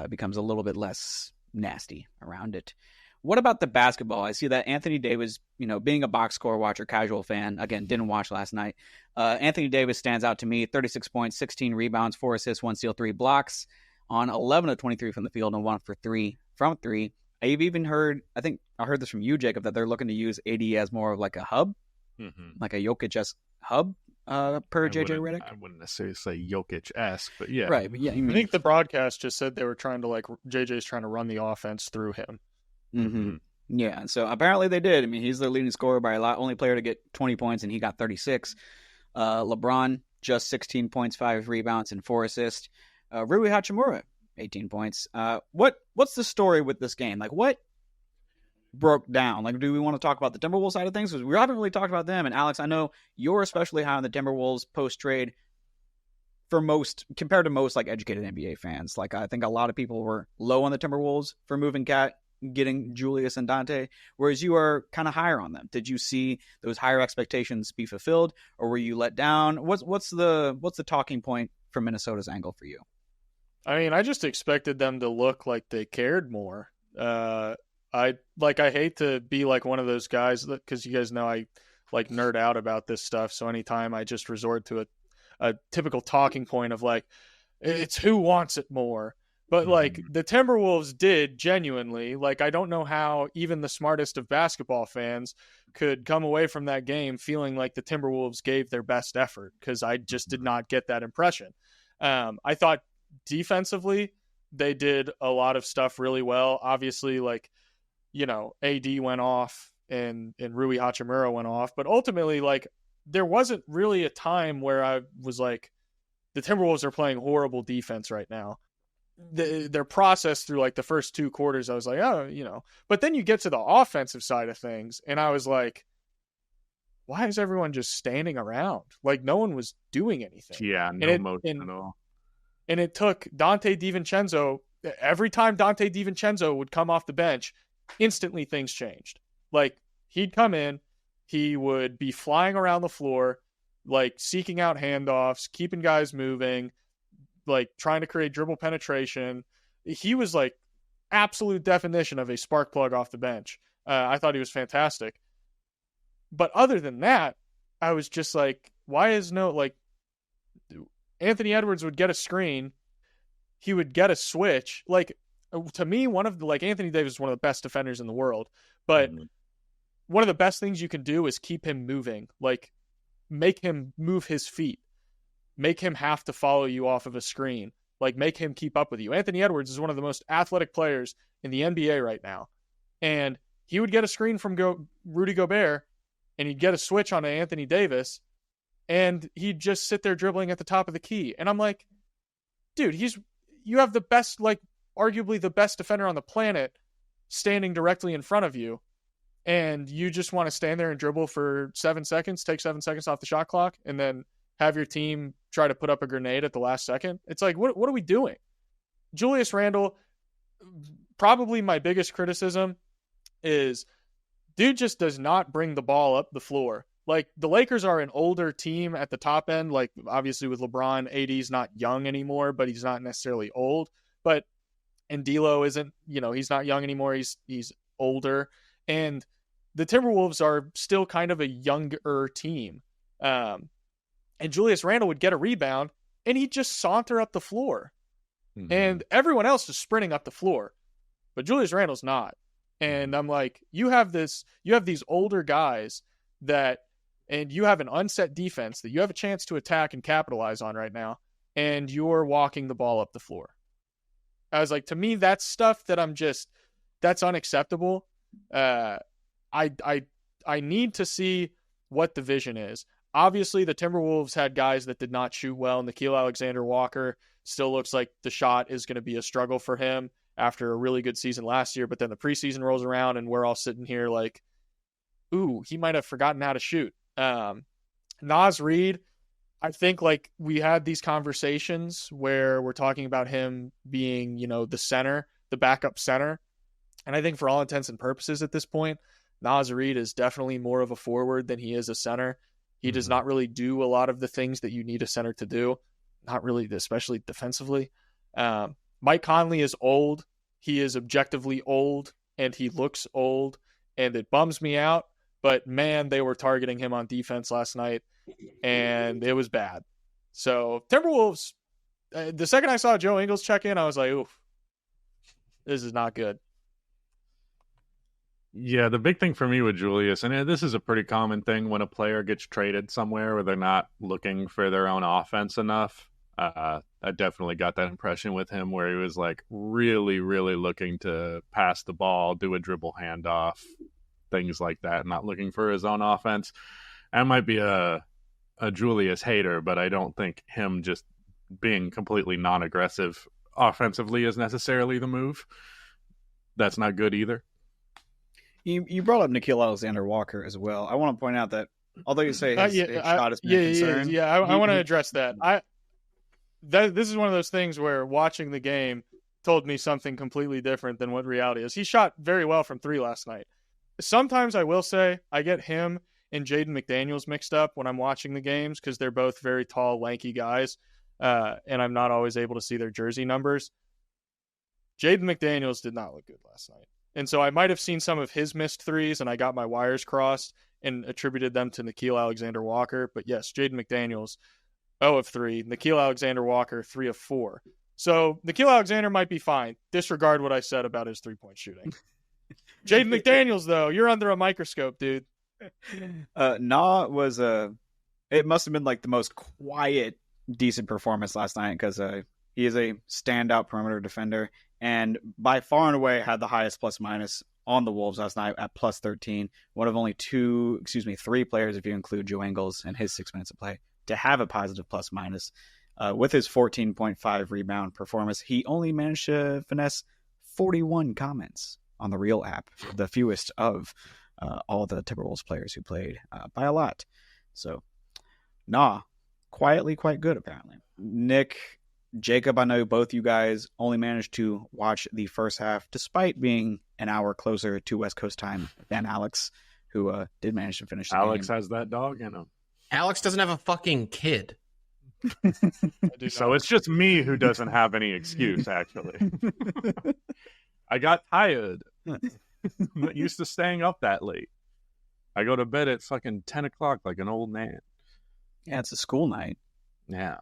becomes a little bit less nasty around it. What about the basketball? I see that Anthony Davis, being a box score watcher, casual fan, again, didn't watch last night. Anthony Davis stands out to me. 36 points, 16 rebounds, 4 assists, 1 steal, 3 blocks on 11 of 23 from the field and 1 for 3 from 3. I've even heard, I think I heard this from you, Jacob, that they're looking to use AD as more of like a hub, like a Jokic-esque hub per JJ Reddick. I wouldn't necessarily say Jokic-esque, but yeah. Right, but yeah. I think the broadcast just said they were trying to JJ's trying to run the offense through him. Mm-hmm. Yeah, and so apparently they did. I mean, he's their leading scorer by a lot. Only player to get 20 points, and he got 36. LeBron, just 16 points, 5 rebounds, and 4 assists. Rui Hachimura, 18 points. What's the story with this game? Like, what broke down? Like, do we want to talk about the Timberwolves side of things? Because we haven't really talked about them. And Alex, I know you're especially high on the Timberwolves post-trade compared to most like educated NBA fans. Like, I think a lot of people were low on the Timberwolves for moving Cat, getting Julius and Dante, whereas you are kind of higher on them. Did you see those higher expectations be fulfilled, or were you let down? What's the talking point from Minnesota's angle for you? I mean, I just expected them to look like they cared more. I hate to be like one of those guys because you guys know I like nerd out about this stuff. So anytime I just resort to a typical talking point of like, it's who wants it more. But like the Timberwolves did genuinely, like, I don't know how even the smartest of basketball fans could come away from that game feeling like the Timberwolves gave their best effort, because I just did not get that impression. I thought defensively they did a lot of stuff really well. Obviously, AD went off and Rui Hachimura went off, but ultimately, like, there wasn't really a time where I was like, the Timberwolves are playing horrible defense right now. Their process through like the first 2 quarters, I was like, but then you get to the offensive side of things, and I was like, why is everyone just standing around? Like, no one was doing anything. Yeah, no motion at all. And it took Dante DiVincenzo. Every time Dante DiVincenzo would come off the bench, instantly things changed. Like, he'd come in, he would be flying around the floor, like seeking out handoffs, keeping guys moving, like trying to create dribble penetration. He was like absolute definition of a spark plug off the bench. I thought he was fantastic. But other than that, I was just like, why is no, like, Anthony Edwards would get a screen, he would get a switch. Like, to me, Anthony Davis is one of the best defenders in the world, but one of the best things you can do is keep him moving. Like, make him move his feet. Make him have to follow you off of a screen. Like, make him keep up with you. Anthony Edwards is one of the most athletic players in the NBA right now. And he would get a screen from Rudy Gobert, and he'd get a switch on Anthony Davis, and he'd just sit there dribbling at the top of the key. And I'm like, dude, you have the best, like, arguably the best defender on the planet standing directly in front of you, and you just want to stand there and dribble for 7 seconds, take 7 seconds off the shot clock, and then have your team try to put up a grenade at the last second. It's like, what are we doing? Julius Randle, probably my biggest criticism is dude just does not bring the ball up the floor. Like, the Lakers are an older team at the top end. Like, obviously with LeBron, AD's not young anymore, but he's not necessarily old. And D'Lo isn't, he's not young anymore. He's older. And the Timberwolves are still kind of a younger team. And Julius Randle would get a rebound, and he'd just saunter up the floor. Mm-hmm. And everyone else is sprinting up the floor. But Julius Randle's not. And I'm like, you have these older guys and you have an unset defense that you have a chance to attack and capitalize on right now, and you're walking the ball up the floor. I was like, to me, that's stuff that that's unacceptable. I need to see what the vision is. Obviously, the Timberwolves had guys that did not shoot well. Nickeil Alexander-Walker still looks like the shot is going to be a struggle for him after a really good season last year. But then the preseason rolls around, and we're all sitting here like, ooh, he might have forgotten how to shoot. Naz Reid, I think, like, we had these conversations where we're talking about him being, the center, the backup center. And I think for all intents and purposes at this point, Naz Reid is definitely more of a forward than he is a center. He does not really do a lot of the things that you need a center to do. Not really, especially defensively. Mike Conley is old. He is objectively old, and he looks old, and it bums me out. But, man, they were targeting him on defense last night, and it was bad. So, Timberwolves, the second I saw Joe Ingles check in, I was like, oof, this is not good. Yeah, the big thing for me with Julius, and this is a pretty common thing when a player gets traded somewhere where they're not looking for their own offense enough. I definitely got that impression with him where he was like really, really looking to pass the ball, do a dribble handoff, things like that, not looking for his own offense. I might be a Julius hater, but I don't think him just being completely non-aggressive offensively is necessarily the move. That's not good either. You brought up Nickeil Alexander-Walker as well. I want to point out that although you say his shot has been a concern, I want to address that. This is one of those things where watching the game told me something completely different than what reality is. He shot very well from 3 last night. Sometimes I will say I get him and Jaden McDaniels mixed up when I'm watching the games because they're both very tall, lanky guys, and I'm not always able to see their jersey numbers. Jaden McDaniels did not look good last night. And so I might have seen some of his missed threes, and I got my wires crossed and attributed them to Nickeil Alexander-Walker. But yes, Jaden McDaniels, 0 of 3. Nickeil Alexander-Walker, 3 of 4. So Nickeil Alexander might be fine. Disregard what I said about his three-point shooting. Jaden McDaniels, though, you're under a microscope, dude. Nah was it must have been like the most quiet, decent performance last night because he is a standout perimeter defender and by far and away had the highest plus minus on the Wolves last night at plus 13. One of only 3 players, if you include Joe Ingles and his 6 minutes of play, to have a positive plus minus. With his 14.5 rebound performance, he only managed to finesse 41 comments on the Real app, the fewest of all the Timberwolves players who played by a lot. So, quietly quite good, apparently. Nick, Jacob, I know both you guys only managed to watch the first half, despite being an hour closer to West Coast time than Alex, who did manage to finish the Alex game. has that dog in him. Alex doesn't have a fucking kid. So it's just me who doesn't have any excuse, actually. I got tired. I'm not used to staying up that late. I go to bed at fucking 10 o'clock like an old man. Yeah, it's a school night. Yeah.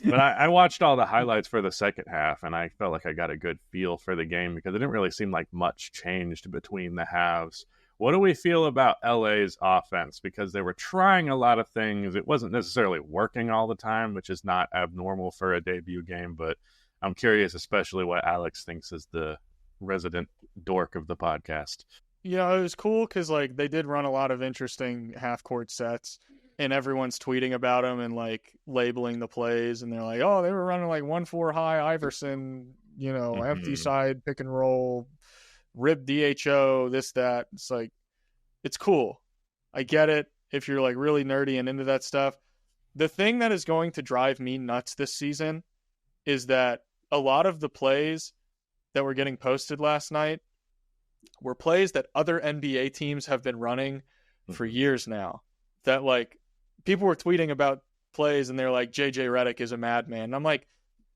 But I watched all the highlights for the second half, and I felt like I got a good feel for the game because it didn't really seem like much changed between the halves. What do we feel about LA's offense? Because they were trying a lot of things. It wasn't necessarily working all the time, which is not abnormal for a debut game, but I'm curious especially what Alex thinks is the resident dork of the podcast. Yeah, it was cool because like they did run a lot of interesting half-court sets, and everyone's tweeting about them and like labeling the plays, and they're like, oh, they were running like 1-4 high Iverson, empty side pick and roll, rib DHO, this, that. It's like, it's cool. I get it if you're like really nerdy and into that stuff. The thing that is going to drive me nuts this season is that a lot of the plays that were getting posted last night were plays that other NBA teams have been running for years now. That like people were tweeting about plays and they're like, JJ Reddick is a madman. And I'm like,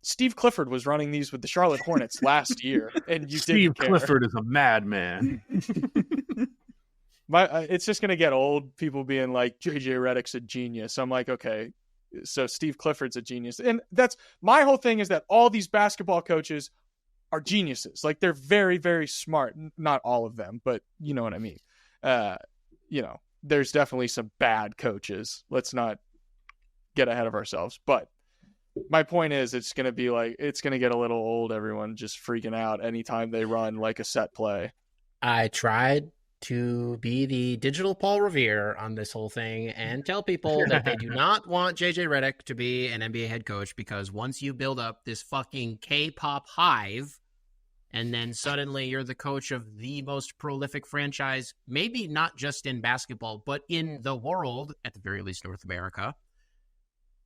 Steve Clifford was running these with the Charlotte Hornets last year, and you didn't care. Steve Clifford is a madman. It's just gonna get old. People being like, JJ Reddick's a genius. I'm like, okay, so Steve Clifford's a genius, and that's my whole thing. Is that all these basketball coaches are geniuses? Like they're very, very smart. Not all of them, but you know what I mean. There's definitely some bad coaches. Let's not get ahead of ourselves. But my point is, it's going to get a little old. Everyone just freaking out anytime they run like a set play. I tried to be the digital Paul Revere on this whole thing and tell people that they do not want JJ Reddick to be an NBA head coach, because once you build up this fucking K-pop hive, and then suddenly you're the coach of the most prolific franchise, maybe not just in basketball, but in the world, at the very least North America,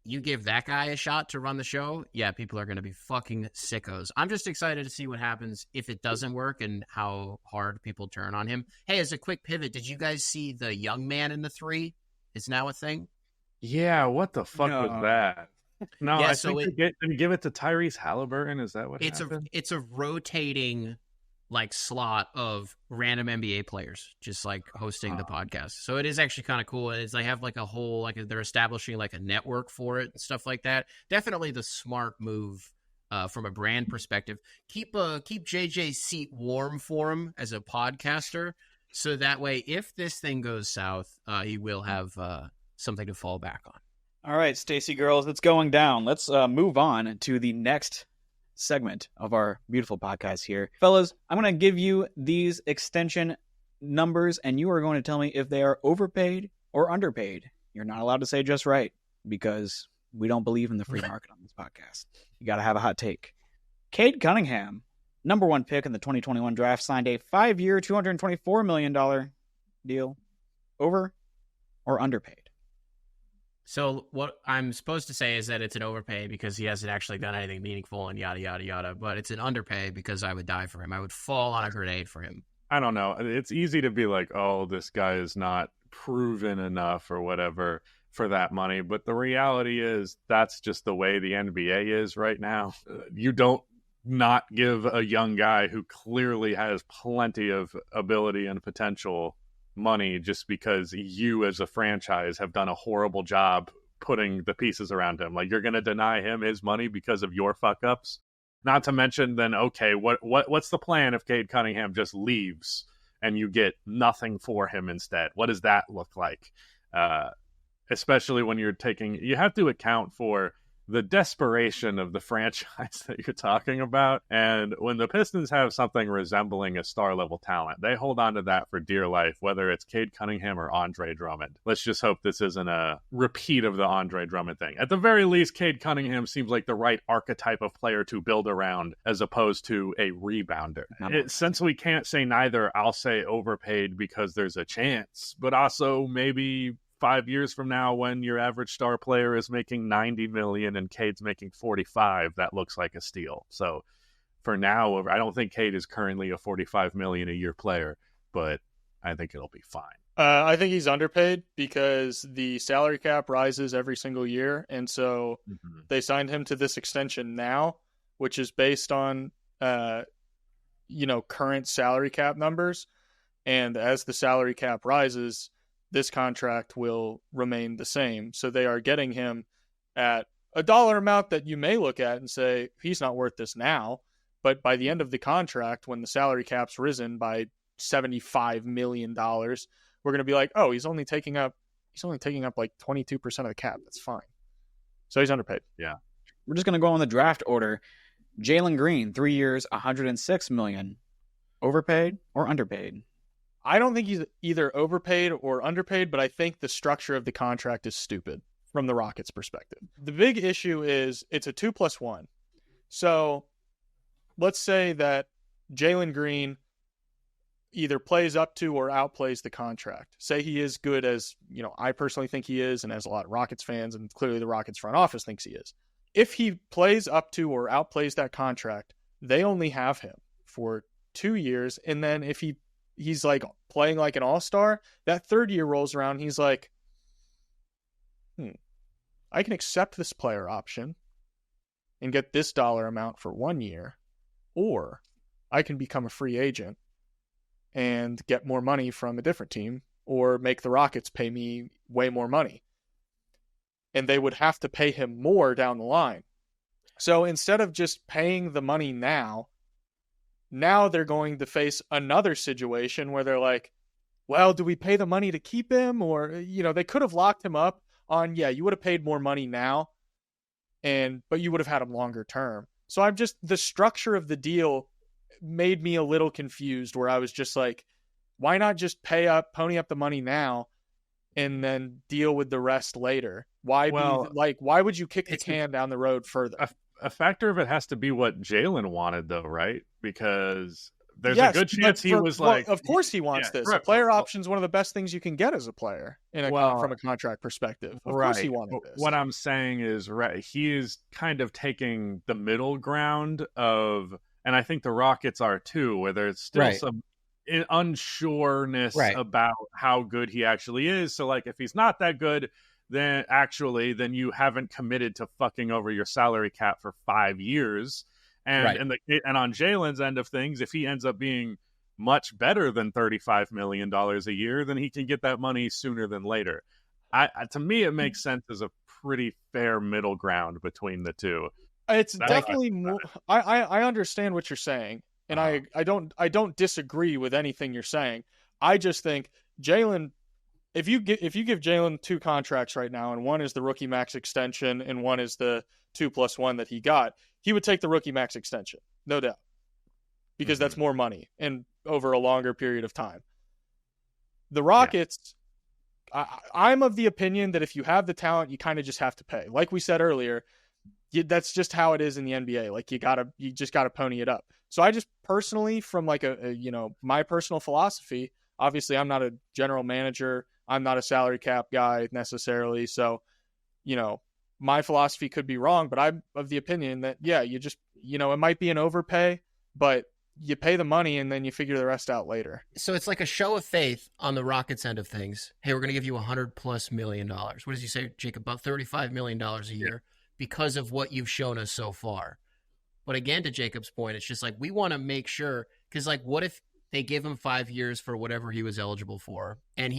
you give that guy a shot to run the show, yeah, people are going to be fucking sickos. I'm just excited to see what happens if it doesn't work and how hard people turn on him. Hey, as a quick pivot, did you guys see the young man in the three is now a thing? Yeah, what the fuck was that? No, yeah, I think they give it to Tyrese Halliburton. Is that what happened? It's a rotating like slot of random NBA players just like hosting the podcast. So it is actually kind of cool. It's they have like a whole like they're establishing like a network for it and stuff like that. Definitely the smart move from a brand perspective. Keep JJ's seat warm for him as a podcaster, so that way if this thing goes south, he will have something to fall back on. All right, Stacy girls, it's going down. Let's move on to the next segment of our beautiful podcast here. Fellas, I'm going to give you these extension numbers, and you are going to tell me if they are overpaid or underpaid. You're not allowed to say just right, because we don't believe in the free market on this podcast. You got to have a hot take. Cade Cunningham, number one pick in the 2021 draft, signed a 5-year, $224 million deal. Over or underpaid? So what I'm supposed to say is that it's an overpay because he hasn't actually done anything meaningful and yada, yada, yada. But it's an underpay because I would die for him. I would fall on a grenade for him. I don't know. It's easy to be like, oh, this guy is not proven enough or whatever for that money. But the reality is that's just the way the NBA is right now. You don't not give a young guy who clearly has plenty of ability and potential money just because you as a franchise have done a horrible job putting the pieces around him. Like, you're going to deny him his money because of your fuck ups. Not to mention then, okay, what's the plan if Cade Cunningham just leaves and you get nothing for him instead? What does that look like? Especially when you have to account for the desperation of the franchise that you're talking about. And when the Pistons have something resembling a star-level talent, they hold on to that for dear life, whether it's Cade Cunningham or Andre Drummond. Let's just hope this isn't a repeat of the Andre Drummond thing. At the very least, Cade Cunningham seems like the right archetype of player to build around as opposed to a rebounder. Since we can't say neither, I'll say overpaid because there's a chance, but also maybe 5 years from now, when your average star player is making $90 million and Cade's making $45, that looks like a steal. So for now, I don't think Cade is currently a $45 million a year player, but I think it'll be fine. I think he's underpaid because the salary cap rises every single year, and so they signed him to this extension now, which is based on current salary cap numbers. And as the salary cap rises, this contract will remain the same. So they are getting him at a dollar amount that you may look at and say, he's not worth this now. But by the end of the contract, when the salary cap's risen by $75 million, we're going to be like, oh, he's only taking up like 22% of the cap. That's fine. So he's underpaid. Yeah. We're just going to go on the draft order. Jalen Green, 3 years, $106 million. Overpaid or underpaid? I don't think he's either overpaid or underpaid, but I think the structure of the contract is stupid from the Rockets' perspective. The big issue is it's a 2+1. So let's say that Jalen Green either plays up to or outplays the contract. Say he is good as, I personally think he is, and as a lot of Rockets fans, and clearly the Rockets front office thinks he is. If he plays up to or outplays that contract, they only have him for 2 years. And then if he's like playing like an all-star, that third year rolls around, he's like, I can accept this player option and get this dollar amount for 1 year, or I can become a free agent and get more money from a different team, or make the Rockets pay me way more money. And they would have to pay him more down the line. So instead of just paying the money now they're going to face another situation where they're like, well, do we pay the money to keep him? Or, they could have locked him up on, you would have paid more money now, but you would have had him longer term. So the structure of the deal made me a little confused, where I was just like, why not just pony up the money now and then deal with the rest later? Why would you kick the can down the road further? A factor of it has to be what Jalen wanted, though, right? Because there's a good chance he was like... Of course he wants this. Right. A player option is one of the best things you can get as a player from a contract perspective. Of course he wanted this. What I'm saying is, he is kind of taking the middle ground of... And I think the Rockets are too, where there's still some unsureness about how good he actually is. So, like, if he's not that good, then you haven't committed to fucking over your salary cap for 5 years. And on Jalen's end of things, if he ends up being much better than $35 million a year, then he can get that money sooner than later. To me, it makes sense as a pretty fair middle ground between the two. It's definitely more. I understand what you're saying, and I don't disagree with anything you're saying. I just think Jalen, if you give Jalen 2 contracts right now, and one is the rookie max extension and one is the 2+1 that he got, he would take the rookie max extension, no doubt, because that's more money and over a longer period of time. The Rockets, I'm of the opinion that if you have the talent, you kind of just have to pay. Like we said earlier, that's just how it is in the NBA. Like you just gotta pony it up. So I just personally, from like my personal philosophy, obviously I'm not a general manager. I'm not a salary cap guy necessarily. So, my philosophy could be wrong, but I'm of the opinion that, you just, it might be an overpay, but you pay the money and then you figure the rest out later. So it's like a show of faith on the Rockets end of things. Hey, we're going to give you $100+ million. What does he say, Jacob? About $35 million a year because of what you've shown us so far. But again, to Jacob's point, it's just like, we want to make sure, because like, what if they give him 5 years for whatever he was eligible for, and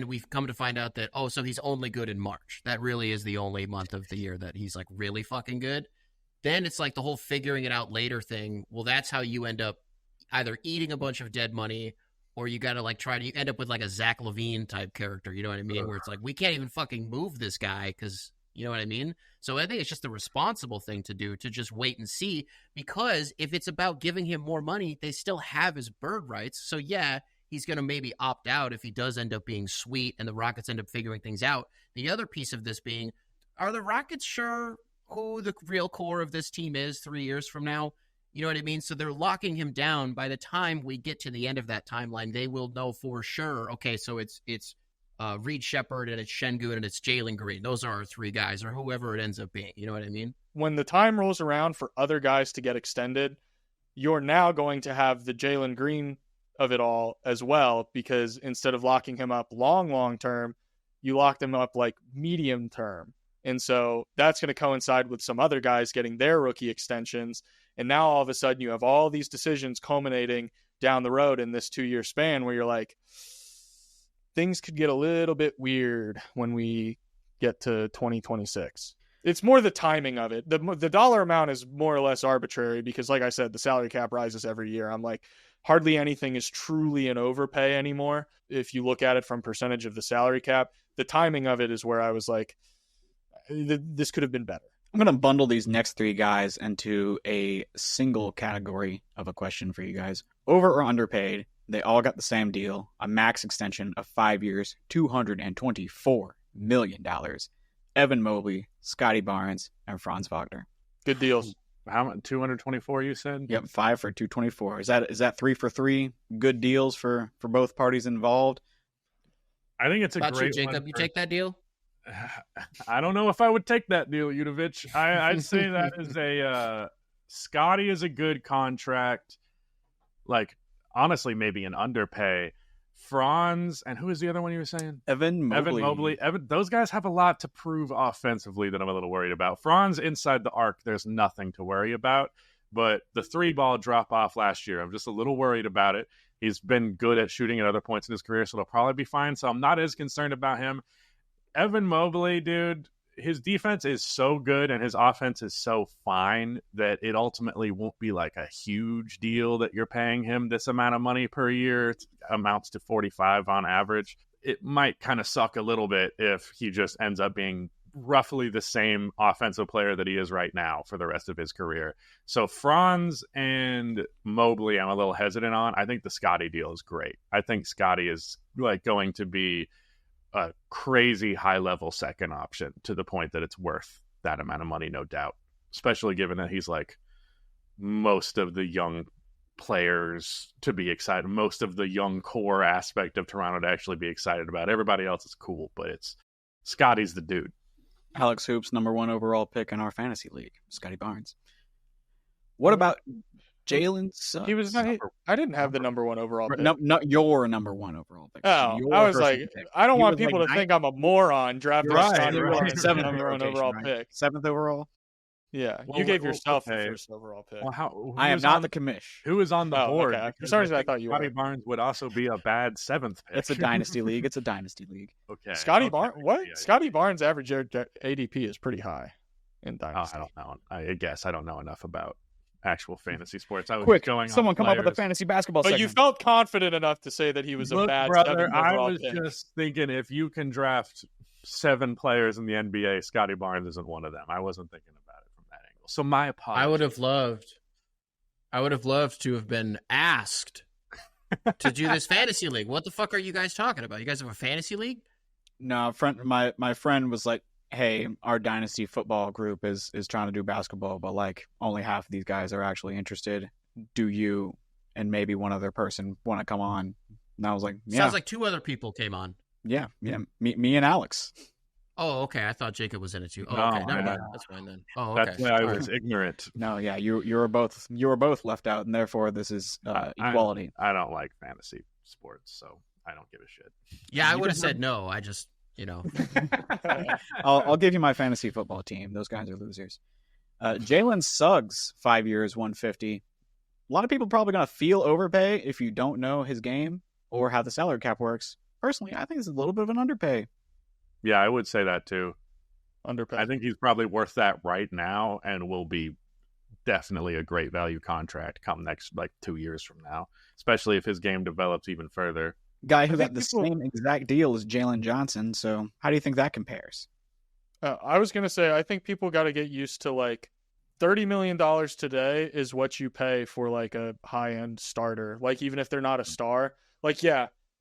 we've come to find out that, so he's only good in March. That really is the only month of the year that he's like really fucking good. Then it's like the whole figuring it out later thing. Well, that's how you end up either eating a bunch of dead money, or you got to like you end up with like a Zach LaVine type character. You know what I mean? Where it's like, we can't even fucking move this guy because, you know what I mean? So I think it's just the responsible thing to do, to just wait and see, because if it's about giving him more money, they still have his bird rights. So he's going to maybe opt out if he does end up being sweet and the Rockets end up figuring things out. The other piece of this being, are the Rockets sure who the real core of this team is 3 years from now? You know what I mean? So they're locking him down. By the time we get to the end of that timeline, they will know for sure, okay, so it's Reed Shepherd and it's Şengün and it's Jalen Green. Those are our 3 guys, or whoever it ends up being. You know what I mean? When the time rolls around for other guys to get extended, you're now going to have the Jalen Green of it all as well, because instead of locking him up long term, you locked him up like medium term. And so that's going to coincide with some other guys getting their rookie extensions. And now all of a sudden you have all these decisions culminating down the road in this 2-year span where you're like, things could get a little bit weird when we get to 2026. It's more the timing of it. The dollar amount is more or less arbitrary because, like I said, the salary cap rises every year. I'm like, hardly anything is truly an overpay anymore. If you look at it from percentage of the salary cap, the timing of it is where I was like, this could have been better. I'm going to bundle these next 3 guys into a single category of a question for you guys. Over or underpaid? They all got the same deal, a max extension of 5 years, $224 million. Evan Mobley, Scotty Barnes, and Franz Wagner. Good deals. How much? 224 you said? Yep, 5 for 224. Is that 3 for 3? Good deals for both parties involved. I think it's a great Jacob, one you take that deal? I don't know if I would take that deal, Udovich. I'd say that is a Scotty is a good contract. Like, honestly, maybe an underpay. Franz, and who is the other one you were saying? Evan Mobley. Those guys have a lot to prove offensively that I'm a little worried about. Franz inside the arc, there's nothing to worry about. But the 3-ball drop off last year, I'm just a little worried about it. He's been good at shooting at other points in his career, so they'll probably be fine. So I'm not as concerned about him. Evan Mobley, dude, his defense is so good and his offense is so fine that it ultimately won't be like a huge deal that you're paying him this amount of money per year. It amounts to 45 on average. It might kind of suck a little bit if he just ends up being roughly the same offensive player that he is right now for the rest of his career. So Franz and Mobley, I'm a little hesitant on. I think the Scotty deal is great. I think Scotty is like going to be a crazy high-level second option to the point that it's worth that amount of money, no doubt, especially given that he's like most of the young players to be excited, most of the young core aspect of Toronto to actually be excited about. Everybody else is cool, but it's Scotty's the dude. AlexHoops, number 1 overall pick in our fantasy league, Scotty Barnes. What about Jalen Suggs? He was. I didn't have the number 1 overall pick. Not your number 1 overall pick. Oh, I was like, I don't want people to think I'm a moron drafting Scotty Barnes as the number 1 overall pick. 7th overall. Yeah, you gave yourself the first overall pick. Well, I am not the commish. Who was on the board? Okay. For some reason, I thought you were. Scotty Barnes would also be a bad 7th pick. It's a dynasty league. Okay. Scotty Barnes. What? Yeah. Scotty Barnes' average ADP is pretty high in dynasty. I don't know. I guess I don't know enough about actual fantasy sports. I was Quick, going. Someone come up with a fantasy basketball. But segment. you felt confident enough to say that he was a bad. Brother, 7th I overall was pick. just thinking if you can draft 7 players in the NBA, Scotty Barnes isn't one of them. I wasn't thinking about it from that angle. So my apologies. I would have loved to have been asked to do this fantasy league. What the fuck are you guys talking about? You guys have a fantasy league? No, my friend was like, hey, our dynasty football group is trying to do basketball, but like only half of these guys are actually interested. Do you and maybe one other person want to come on? And I was like, yeah. Sounds like 2 other people came on. Yeah. Me and Alex. Oh, okay. I thought Jacob was in it too. Oh, No, okay. Never mind. That's fine then. Oh, okay. That's why I was ignorant. No, yeah, you were both left out, and therefore this is equality. I don't like fantasy sports, so I don't give a shit. Yeah, I would have said no. I just, I'll give you my fantasy football team. Those guys are losers. Jalen Suggs, 5 years, 150. A lot of people are probably going to feel overpay if you don't know his game or how the salary cap works. Personally, I think it's a little bit of an underpay. Yeah, I would say that too. Underpaid. I think he's probably worth that right now and will be definitely a great value contract come next 2 years from now, especially if his game develops even further. Guy who got the same exact deal as Jalen Johnson. So how do you think that compares? I was going to say, I think people got to get used to $30 million today is what you pay for a high-end starter. Even if they're not a star,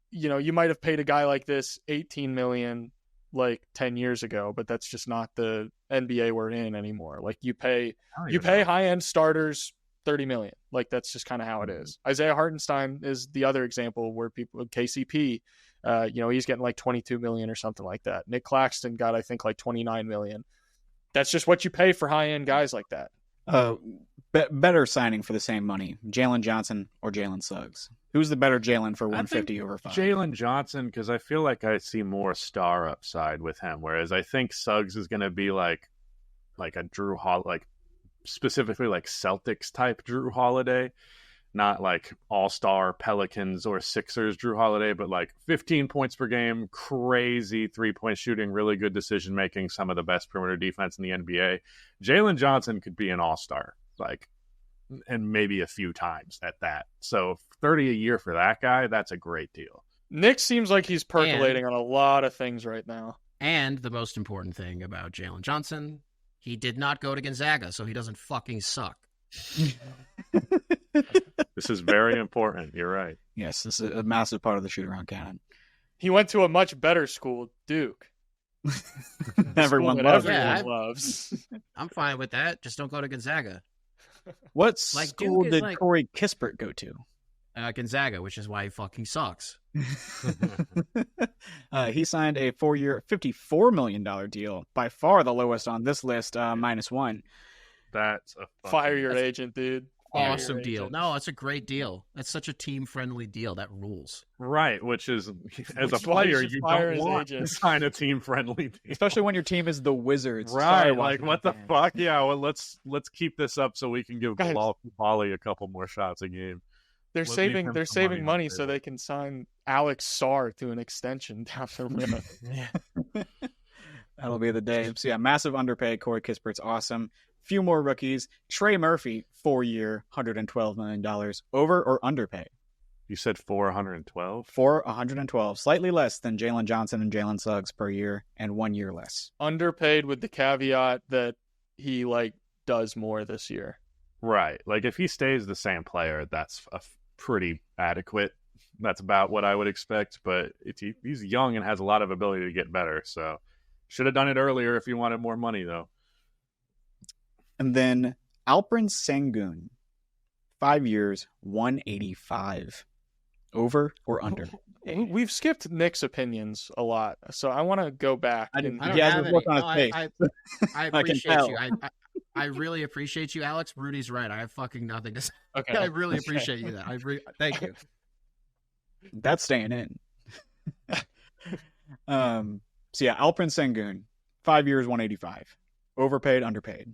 you might have paid a guy like this $18 million 10 years ago, but that's just not the NBA we're in anymore. You pay high-end starters $30 million. That's just kind of how it is. Isaiah Hartenstein is the other example where people, KCP, he's getting $22 million or something like that. Nick Claxton got, I think, $29 million. That's just what you pay for high-end guys like that. Better signing for the same money, Jalen Johnson or Jalen Suggs? Who's the better Jalen for 150 over 5? Jalen Johnson, because I feel like I see more star upside with him, whereas I think Suggs is going to be like a Drew Holiday, like specifically like Celtics type Drew Holiday, not like all-star Pelicans or Sixers Drew Holiday, but like 15 points per game, crazy three-point shooting, really good decision-making, some of the best perimeter defense in the NBA. Jalen Johnson could be an all-star, like, and maybe a few times at that. So 30 a year for that guy, that's a great deal. Nick seems like he's percolating on a lot of things right now. And the most important thing about Jalen Johnson, he did not go to Gonzaga, so he doesn't fucking suck. This is very important. You're right. Yes, this is a massive part of the shoot-around canon. He went to a much better school, Duke. Everyone loves. I'm fine with that. Just don't go to Gonzaga. What school did Corey Kispert go to? Gonzaga, which is why he fucking sucks. He signed a 4-year, $54 million deal, by far the lowest on this list, -1. That's a fire your agent, dude. Awesome deal. No, it's a great deal. That's such a team-friendly deal. That rules. Right, which is, as a player, you don't want to sign a team-friendly deal. Especially when your team is the Wizards. Right, like, what the fuck? Yeah, well, let's keep this up so we can give Bali a couple more shots a game. They're saving money so they can sign Alex Sarr to an extension down the road. That'll be the day. So yeah, massive underpaid. Corey Kispert's awesome. Few more rookies. Trey Murphy, 4-year, $112 million. Over or underpaid? You said 412? 412. Slightly less than Jalen Johnson and Jalen Suggs per year, and 1 year less. Underpaid with the caveat that he does more this year. Right. Like if he stays the same player, that's pretty adequate. That's about what I would expect. But he's young and has a lot of ability to get better. So should have done it earlier if you wanted more money, though. And then Alperen Sengun, 5 years, 185. Over or under? We've skipped Nick's opinions a lot, so I want to go back. I appreciate you. I really appreciate you, Alex. Rudy's right. I have fucking nothing to say. Okay. I really appreciate you. Thank you. That's staying in. So yeah, Alperen Sengun, 5 years, 185. Overpaid, underpaid.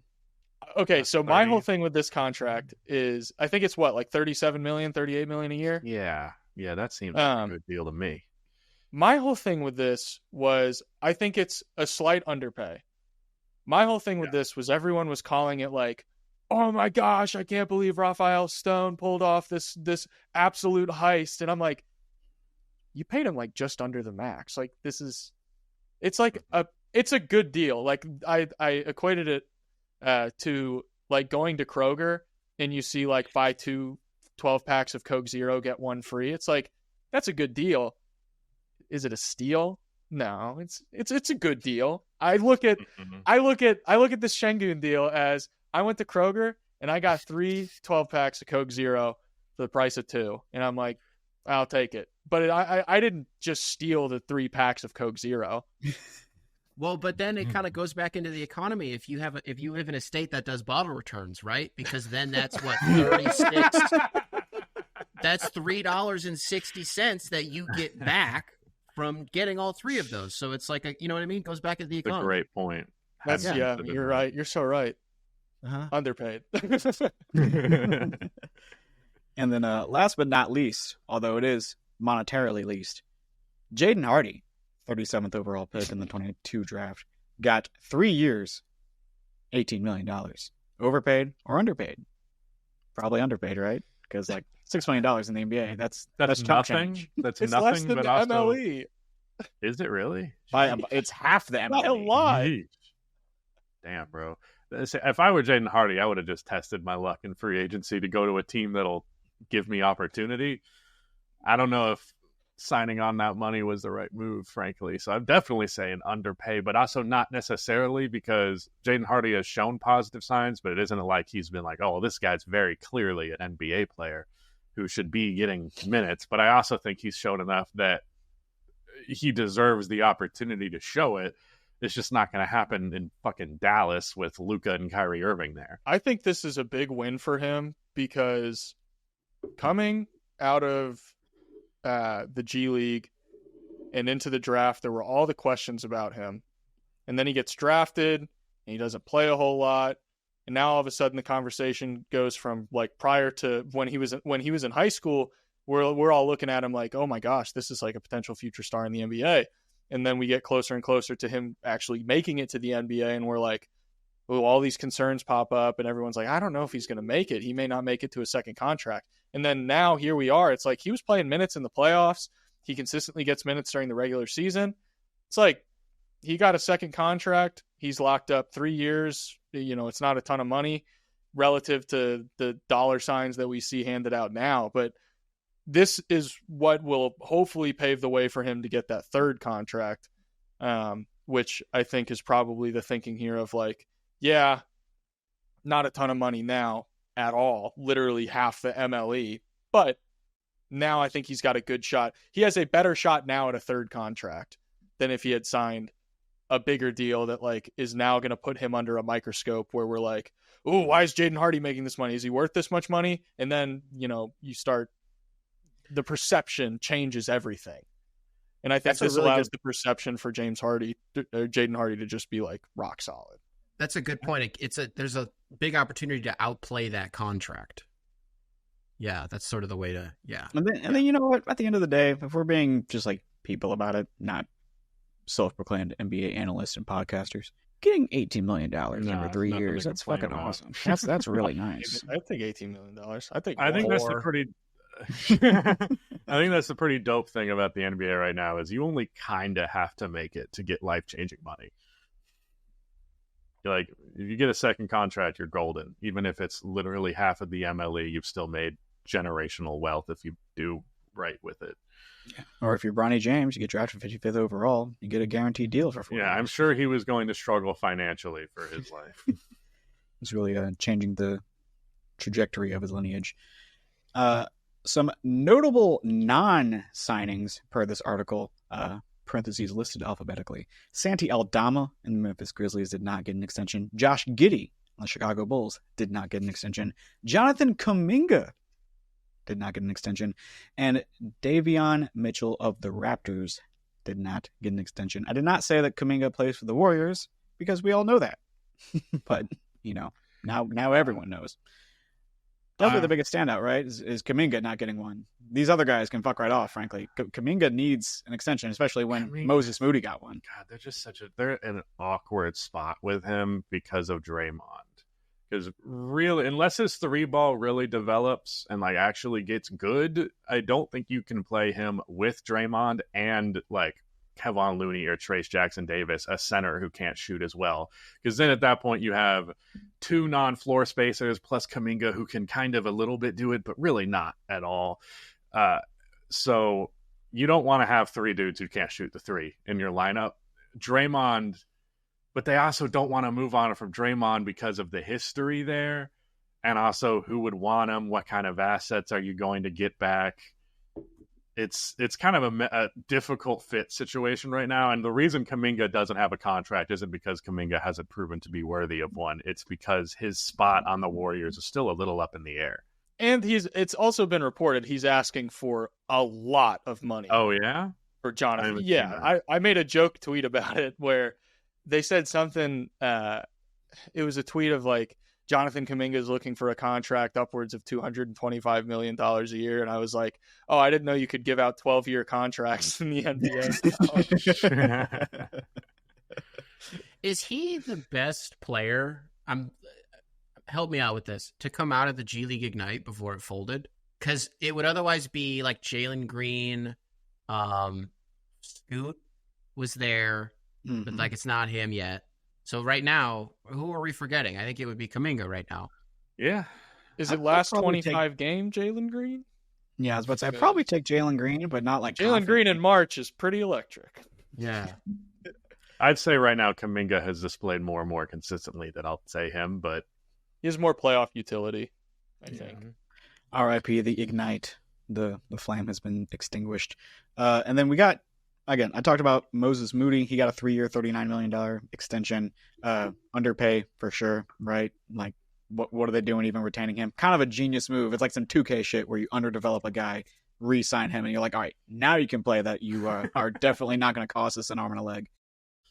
Okay, so my whole thing with this contract is, I think it's what, like 37 million, 38 million a year? Yeah, that seems like a good deal to me. My whole thing with this was, I think it's a slight underpay. My whole thing with this was everyone was calling it like, oh my gosh, I can't believe Raphael Stone pulled off this absolute heist. And I'm like, you paid him like just under the max. Like it's a good deal. Like I equated it to like going to Kroger and you see like buy 2 12-packs of Coke Zero, get 1 free. It's like, that's a good deal. Is it a steal? No, it's a good deal. I look at this Sengun deal as, I went to Kroger and I got 3 12-packs of Coke Zero for the price of 2, and I'm like, I'll take it. But I didn't just steal the 3 packs of Coke Zero. Well, but then it kind of goes back into the economy. If you live in a state that does bottle returns, right? Because then that's what 36. That's $3.60 that you get back from getting all 3 of those. So it's like you know what I mean? It goes back into the economy. That's a great point. You're right. You're so right. Underpaid. And then last but not least, although it is monetarily least, Jaden Hardy, 37th overall pick in the 22 draft, got 3 years, $18 million. Overpaid or underpaid? Probably underpaid, right? Because like $6 million in the NBA, that's nothing. That's it's nothing. Less than but the also, MLE. Is it really? It's half the MLE. By a lot. Damn, bro. If I were Jaden Hardy, I would have just tested my luck in free agency to go to a team that'll give me opportunity. I don't know if signing on that money was the right move, frankly. So I'm definitely saying underpay, but also not necessarily, because Jaden Hardy has shown positive signs, but it isn't like he's been like, oh, this guy's very clearly an NBA player who should be getting minutes. But I also think he's shown enough that he deserves the opportunity to show it. It's just not going to happen in fucking Dallas with Luka and Kyrie Irving there. I think this is a big win for him because coming out of the G League and into the draft, there were all the questions about him. And then he gets drafted and he doesn't play a whole lot. And now all of a sudden the conversation goes from like prior to when he was in high school, we're all looking at him like, oh my gosh, this is like a potential future star in the NBA. And then we get closer and closer to him actually making it to the NBA, and we're like, oh, all these concerns pop up, and everyone's like, I don't know if he's going to make it. He may not make it to a second contract. And then now here we are. It's like he was playing minutes in the playoffs. He consistently gets minutes during the regular season. It's like he got a second contract. He's locked up 3 years. You know, it's not a ton of money relative to the dollar signs that we see handed out now. But this is what will hopefully pave the way for him to get that third contract, which I think is probably the thinking here of like, yeah, not a ton of money now at all, literally half the MLE. But now I think he's got a good shot. He has a better shot now at a third contract than if he had signed a bigger deal that like is now going to put him under a microscope where we're like, oh, why is Jaden Hardy making this money? Is he worth this much money? And then, you know, the perception changes everything. And I think this allows the perception for Jaden Hardy to just be like rock solid. That's a good point. There's a big opportunity to outplay that contract. Yeah, that's sort of the way to, yeah. And then you know what? At the end of the day, if we're being just like people about it, not self-proclaimed NBA analysts and podcasters, getting $18 million over 3 years, that's fucking awesome. That's really nice. I think $18 million. I think that's a pretty... I think that's the pretty dope thing about the NBA right now is you only kind of have to make it to get life-changing money. You're like, if you get a second contract, you're golden. Even if it's literally half of the MLE, you've still made generational wealth if you do right with it. Yeah. Or if you're Bronny James, you get drafted 55th overall, you get a guaranteed deal for 4 years. I'm sure he was going to struggle financially for his life. It's really changing the trajectory of his lineage. Some notable non-signings per this article, parentheses listed alphabetically. Santi Aldama and the Memphis Grizzlies did not get an extension. Josh Giddey on the Chicago Bulls did not get an extension. Jonathan Kuminga did not get an extension. And Davion Mitchell of the Raptors did not get an extension. I did not say that Kuminga plays for the Warriors because we all know that. But, you know, now everyone knows. That'll be the biggest standout, right? Is Kuminga not getting one. These other guys can fuck right off, frankly. Kuminga needs an extension, especially when Moses Moody got one. God, they're in an awkward spot with him because of Draymond. Because really, unless his 3-ball really develops and like actually gets good, I don't think you can play him with Draymond and like Kevon Looney or Trace Jackson Davis, a center who can't shoot as well. Because then at that point you have 2 non-floor spacers plus Kuminga who can kind of a little bit do it, but really not at all. So you don't want to have 3 dudes who can't shoot the 3 in your lineup. Draymond, but they also don't want to move on from Draymond because of the history there. And also who would want him? What kind of assets are you going to get back? It's kind of a difficult fit situation right now. And the reason Kuminga doesn't have a contract isn't because Kuminga hasn't proven to be worthy of one. It's because his spot on the Warriors is still a little up in the air. And it's also been reported he's asking for a lot of money. Oh, yeah? For Jonathan. Yeah, I made a joke tweet about it where they said something, it was a tweet of like, Jonathan Kuminga is looking for a contract upwards of $225 million a year. And I was like, oh, I didn't know you could give out 12-year contracts in the NBA. Is he the best player? Help me out with this. To come out of the G League Ignite before it folded? Because it would otherwise be like Jalen Green, Scoot was there, but like it's not him yet. So right now, who are we forgetting? I think it would be Kuminga right now. Yeah. Is it last 25 game, Jalen Green? Yeah, I was about to say, I'd probably take Jalen Green, but not like Jalen Green in March is pretty electric. Yeah. I'd say right now Kuminga has displayed more and more consistently that I'll say him, but he has more playoff utility, I think. R.I.P. the Ignite. The flame has been extinguished. And then we got again, I talked about Moses Moody. He got a 3-year, $39 million extension. Underpay for sure, right? Like, what are they doing even retaining him? Kind of a genius move. It's like some 2K shit where you underdevelop a guy, re-sign him, and you're like, all right, now you can play that. You are definitely not going to cost us an arm and a leg.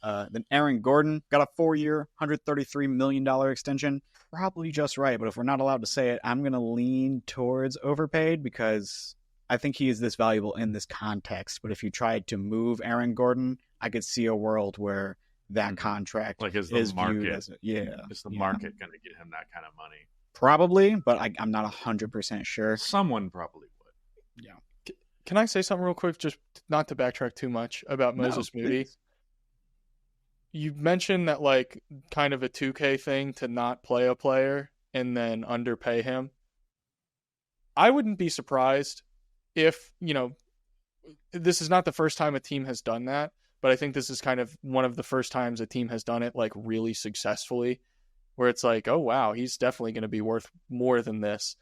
Then Aaron Gordon got a 4-year, $133 million extension. Probably just right, but if we're not allowed to say it, I'm going to lean towards Overpaid because I think he is this valuable in this context. But if you tried to move Aaron Gordon, I could see a world where that contract is the market is the market going to get him that kind of money? Probably, but I'm not 100% sure. Someone probably would. Yeah. Can I say something real quick, just not to backtrack too much about Moses Moody? Please. You mentioned that like kind of a 2K thing to not play a player and then underpay him. I wouldn't be surprised if, this is not the first time a team has done that, but I think this is kind of one of the first times a team has done it like really successfully, where it's like, oh wow, he's definitely going to be worth more than this.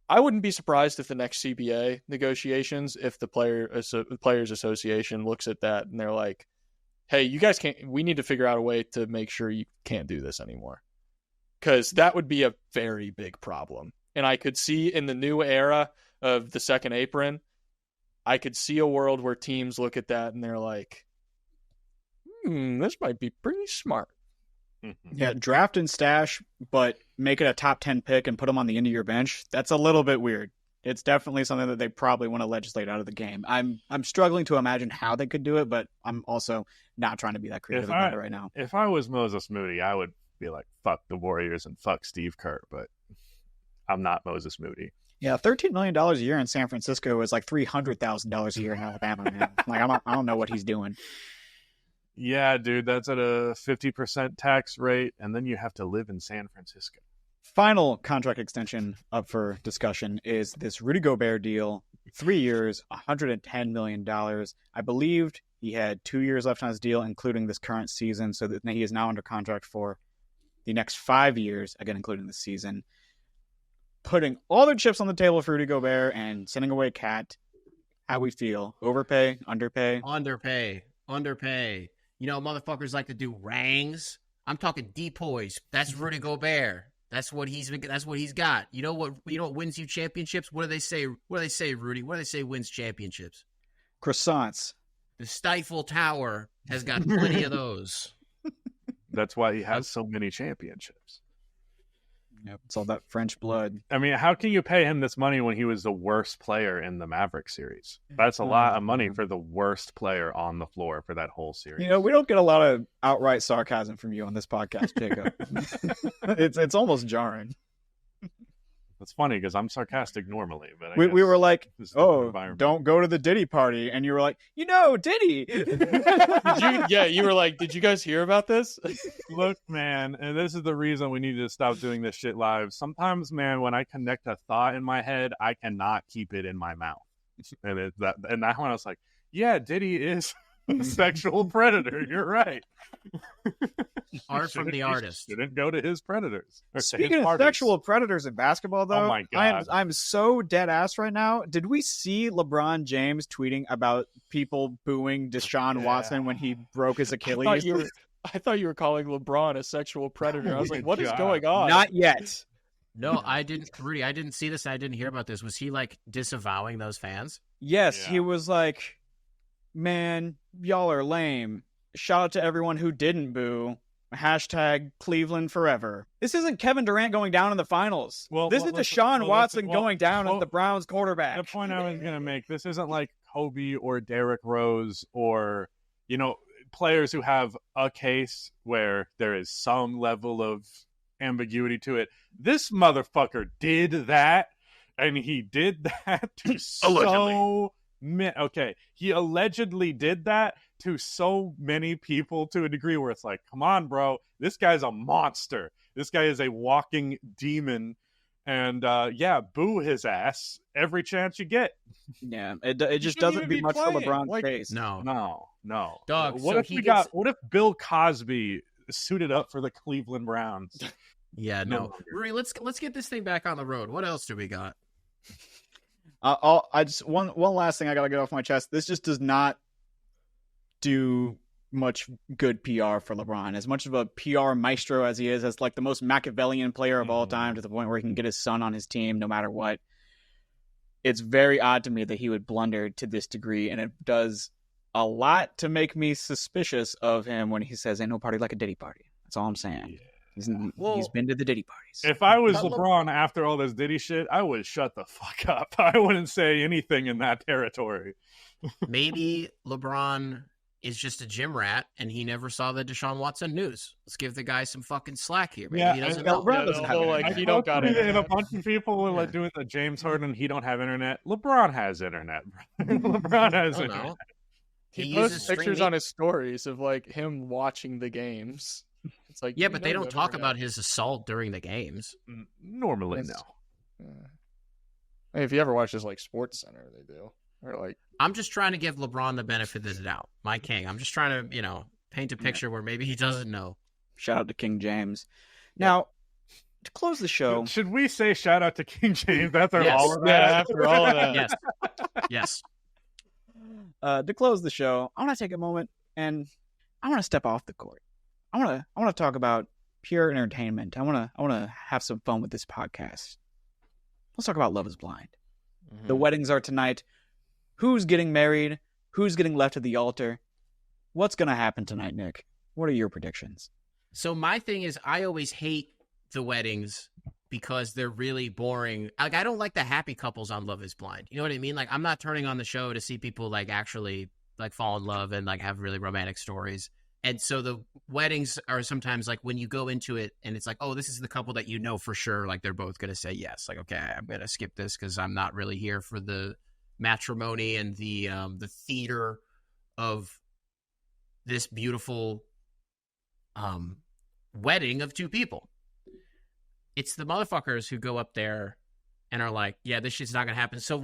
I wouldn't be surprised if the next CBA negotiations, if the Players Association looks at that and they're like, hey, you guys we need to figure out a way to make sure you can't do this anymore. Because that would be a very big problem. And I could see in the new era of the second apron, I could see a world where teams look at that and they're like, this might be pretty smart. Yeah, draft and stash, but make it a top 10 pick and put them on the end of your bench. That's a little bit weird. It's definitely something that they probably want to legislate out of the game. I'm struggling to imagine how they could do it, but I'm also not trying to be that creative about it right now. If I was Moses Moody, I would be like, fuck the Warriors and fuck Steve Kerr, but I'm not Moses Moody. Yeah, $13 million a year in San Francisco is like $300,000 a year in Alabama, man. Like, I don't know what he's doing. Yeah, dude, that's at a 50% tax rate, and then you have to live in San Francisco. Final contract extension up for discussion is this Rudy Gobert deal. 3 years, $110 million. I believed he had 2 years left on his deal, including this current season, so that he is now under contract for the next 5 years, again, including this season. Putting all their chips on the table for Rudy Gobert and sending away Cat. How we feel? Overpay? Underpay? Underpay. Motherfuckers like to do rangs. I'm talking depoys. That's Rudy Gobert. That's what he's got. You know what wins you championships? What do they say? What do they say, Rudy? What do they say wins championships? Croissants. The Stifle Tower has got plenty of those. That's why he has so many championships. Yep, it's all that French blood. I mean, how can you pay him this money when he was the worst player in the Maverick series? That's a lot of money for the worst player on the floor for that whole series. We don't get a lot of outright sarcasm from you on this podcast, Jacob. It's almost jarring. It's funny because I'm sarcastic normally, but we were like, "Oh, don't go to the Diddy party," and you were like, Diddy. You were like, "Did you guys hear about this?" Look, man, and this is the reason we need to stop doing this shit live. Sometimes, man, when I connect a thought in my head, I cannot keep it in my mouth, and that one I was like, "Yeah, Diddy is a sexual predator. You're right." Art from the artist. Didn't go to his predators. Speaking of sexual predators in basketball, though, oh my God. I'm so dead ass right now. Did we see LeBron James tweeting about people booing Deshaun Watson when he broke his Achilles? I thought you were calling LeBron a sexual predator. I was like, what is going on? Not yet. No, I didn't. Rudy, I didn't see this. I didn't hear about this. Was he like disavowing those fans? Yes, he was like, man, y'all are lame. Shout out to everyone who didn't boo. Hashtag Cleveland forever. This isn't Kevin Durant going down in the finals. This is Deshaun Watson going down as the Browns quarterback. The point I was going to make, this isn't like Kobe or Derrick Rose or, players who have a case where there is some level of ambiguity to it. This motherfucker did that, and he did that to he allegedly did that to so many people to a degree where it's like, come on, bro, this guy's a monster. This guy is a walking demon. And boo his ass every chance you get. Yeah, it just doesn't do much for LeBron's face. No. Dog, what if Bill Cosby suited up for the Cleveland Browns? Yeah, no. Rudy, let's get this thing back on the road. What else do we got? One last thing I gotta get off my chest. This just does not do much good PR for LeBron. As much of a PR maestro as he is, as like the most Machiavellian player of all time, to the point where he can get his son on his team no matter what. It's very odd to me that he would blunder to this degree, and it does a lot to make me suspicious of him when he says, "Ain't no party like a Diddy party." That's all I'm saying. He's been to the Diddy parties. If I was LeBron after all this Diddy shit, I would shut the fuck up. I wouldn't say anything in that territory. Maybe LeBron is just a gym rat and he never saw the Deshaun Watson news. Let's give the guy some fucking slack here. Maybe he doesn't know. LeBron doesn't have like he don't got it. And a bunch of people were like doing the James Harden, he don't have internet. LeBron has internet. LeBron has internet. He posts pictures on his stories of like him watching the games. It's like, yeah, but they don't talk about his assault during the games. Normally, no. Hey, if you ever watch this like Sports Center, they do. Or like, I'm just trying to give LeBron the benefit of the doubt. My king. I'm just trying to, paint a picture where maybe he doesn't know. Shout out to King James. Now, to close the show, should we say shout out to King James after all of that? Yeah, after all of that. Yes. Yes. To close the show, I want to take a moment and I want to step off the court. I want to talk about pure entertainment. I want to have some fun with this podcast. Let's talk about Love is Blind. The weddings are tonight. Who's getting married? Who's getting left at the altar? What's going to happen tonight, Nick? What are your predictions? So my thing is, I always hate the weddings because they're really boring. Like, I don't like the happy couples on Love is Blind. You know what I mean? Like, I'm not turning on the show to see people like actually like fall in love and like have really romantic stories. And so the weddings are sometimes like when you go into it and it's like, oh, this is the couple that you know for sure. Like, they're both going to say yes. Like, okay, I'm going to skip this because I'm not really here for the matrimony and the theater of this beautiful wedding of two people. It's the motherfuckers who go up there and are like, yeah, this shit's not gonna happen. So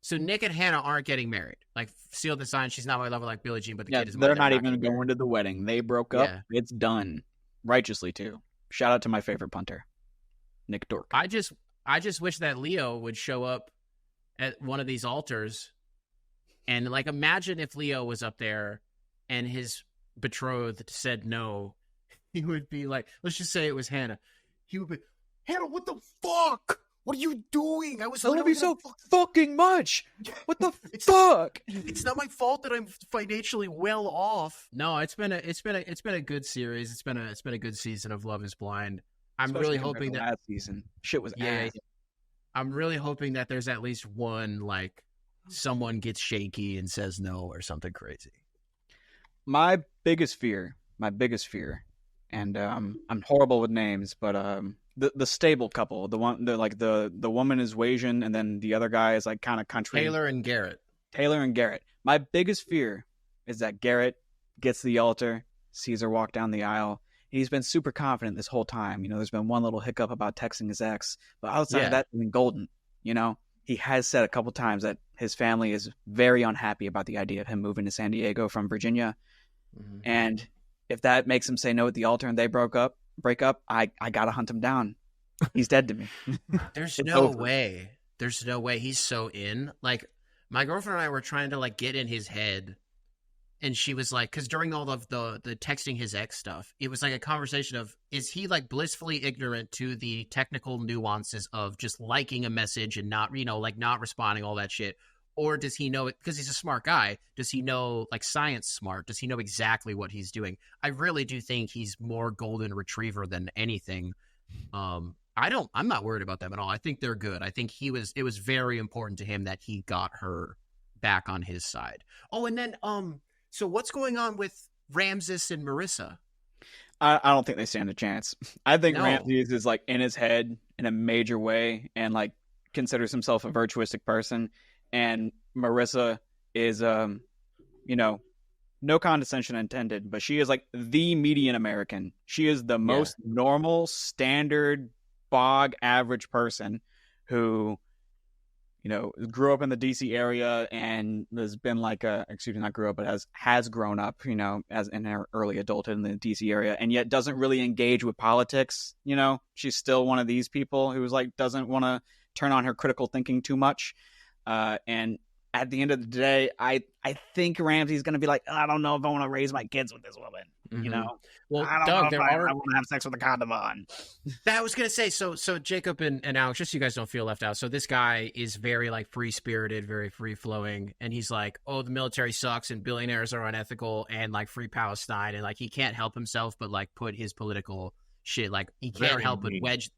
so Nick and Hannah aren't getting married. Like, sealed the sign, she's not my lover like Billie Jean, but the kid is mine. They're not even going to the wedding. They broke up. Yeah. It's done. Righteously too. Shout out to my favorite punter, Nick Dork. I just wish that Leo would show up at one of these altars and like imagine if Leo was up there and his betrothed said no. He would be like, let's just say it was Hannah. He would be, Hannah, what the fuck? What are you doing? I love you so fucking much. What the fuck? It's not my fault that I'm financially well off. No, it's been a good series. It's been a good season of Love is Blind. I'm really hoping that last season shit was ass. I'm really hoping that there's at least one like someone gets shaky and says no or something crazy. My biggest fear, and I'm horrible with names, but the stable couple, the woman is Asian and then the other guy is like kind of country. Taylor and Garrett. My biggest fear is that Garrett gets to the altar, sees her walk down the aisle. He's been super confident this whole time. There's been one little hiccup about texting his ex, but outside of that, he's been golden. He has said a couple times that his family is very unhappy about the idea of him moving to San Diego from Virginia. Mm-hmm. And if that makes him say no at the altar and they break up, I gotta hunt him down. He's dead to me. There's no way. There's no way. He's so in. Like, my girlfriend and I were trying to like get in his head, and she was like, because during all of the texting his ex stuff, it was like a conversation of, is he like blissfully ignorant to the technical nuances of just liking a message and not, like not responding, all that shit? Or does he know it because he's a smart guy? Does he know like science smart? Does he know exactly what he's doing? I really do think he's more golden retriever than anything. I'm not worried about them at all. I think they're good. I think it was very important to him that he got her back on his side. Oh, and then, so what's going on with Ramses and Marissa? I don't think they stand a chance. I think Ramses is like in his head in a major way and like considers himself a virtuistic person. And Marissa is, no condescension intended, but she is like the median American. She is the most normal, standard, bog average person who, grew up in the DC area and has been like not grew up, but has grown up, as in her early adulthood in the DC area, and yet doesn't really engage with politics. She's still one of these people who's like, doesn't want to turn on her critical thinking too much. And at the end of the day, I think Ramsey's going to be like, I don't know if I want to raise my kids with this woman. You know, well, I don't Doug, know if I want to have sex with a condom on. That I was gonna say. So Jacob and Alex, just so you guys don't feel left out. So this guy is very like free spirited, very free flowing, and he's like, oh, the military sucks and billionaires are unethical and like free Palestine, and like he can't help himself but like put his political shit, like he can't help but wedge.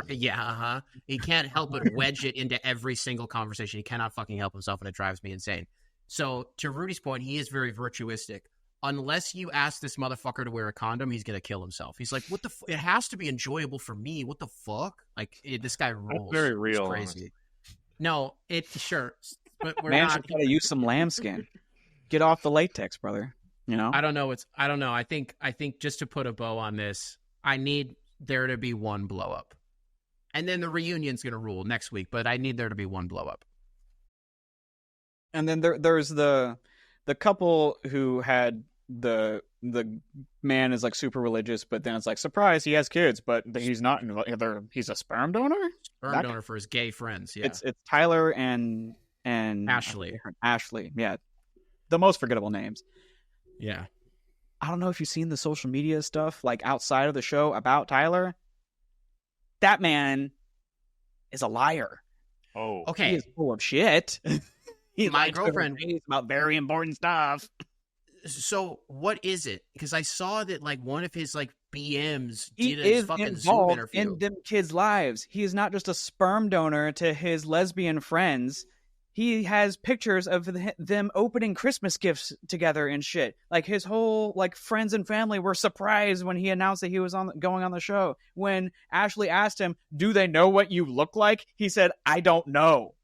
Yeah, he can't help but wedge it into every single conversation. He cannot fucking help himself, and it drives me insane. So to Rudy's point, he is very virtuistic. Unless you ask this motherfucker to wear a condom, he's gonna kill himself. He's like, "What the? It has to be enjoyable for me. What the fuck?" Like this guy rules. That's very real. It's crazy. No, sure, but we're Man not. should try to use some lambskin. Get off the latex, brother. You know. I don't know. I don't know. I think just to put a bow on this, I need there to be one blow up, and then the reunion's gonna rule next week. But I need there to be one blow up. And then there's the couple who had the man is like super religious, but then it's like, surprise, he has kids, but he's not. He's a sperm donor. Sperm donor for his gay friends. Yeah, it's Tyler and Ashley. Ashley, yeah, the most forgettable names. Yeah, I don't know if you've seen the social media stuff like outside of the show about Tyler. That man is a liar. Oh, okay, he is full of shit. My girlfriend about very important stuff. So what is it? Because I saw that like one of his like BMs he did a is fucking Zoom involved interview in them kids' lives. He is not just a sperm donor to his lesbian friends. He has pictures of them opening Christmas gifts together and shit. Like his whole like friends and family were surprised when he announced that he was going on the show. When Ashley asked him, "Do they know what you look like?" He said, "I don't know."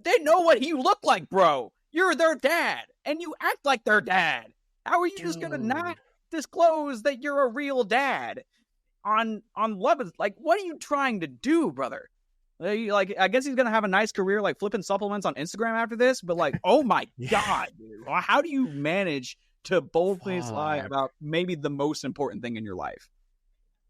They know what you look like, bro. You're their dad, and you act like their dad. How are you just gonna not disclose that you're a real dad on Love? Like, what are you trying to do, brother? Like, I guess he's gonna have a nice career, like flipping supplements on Instagram after this. But like, oh my god, dude, how do you manage to boldly lie about maybe the most important thing in your life?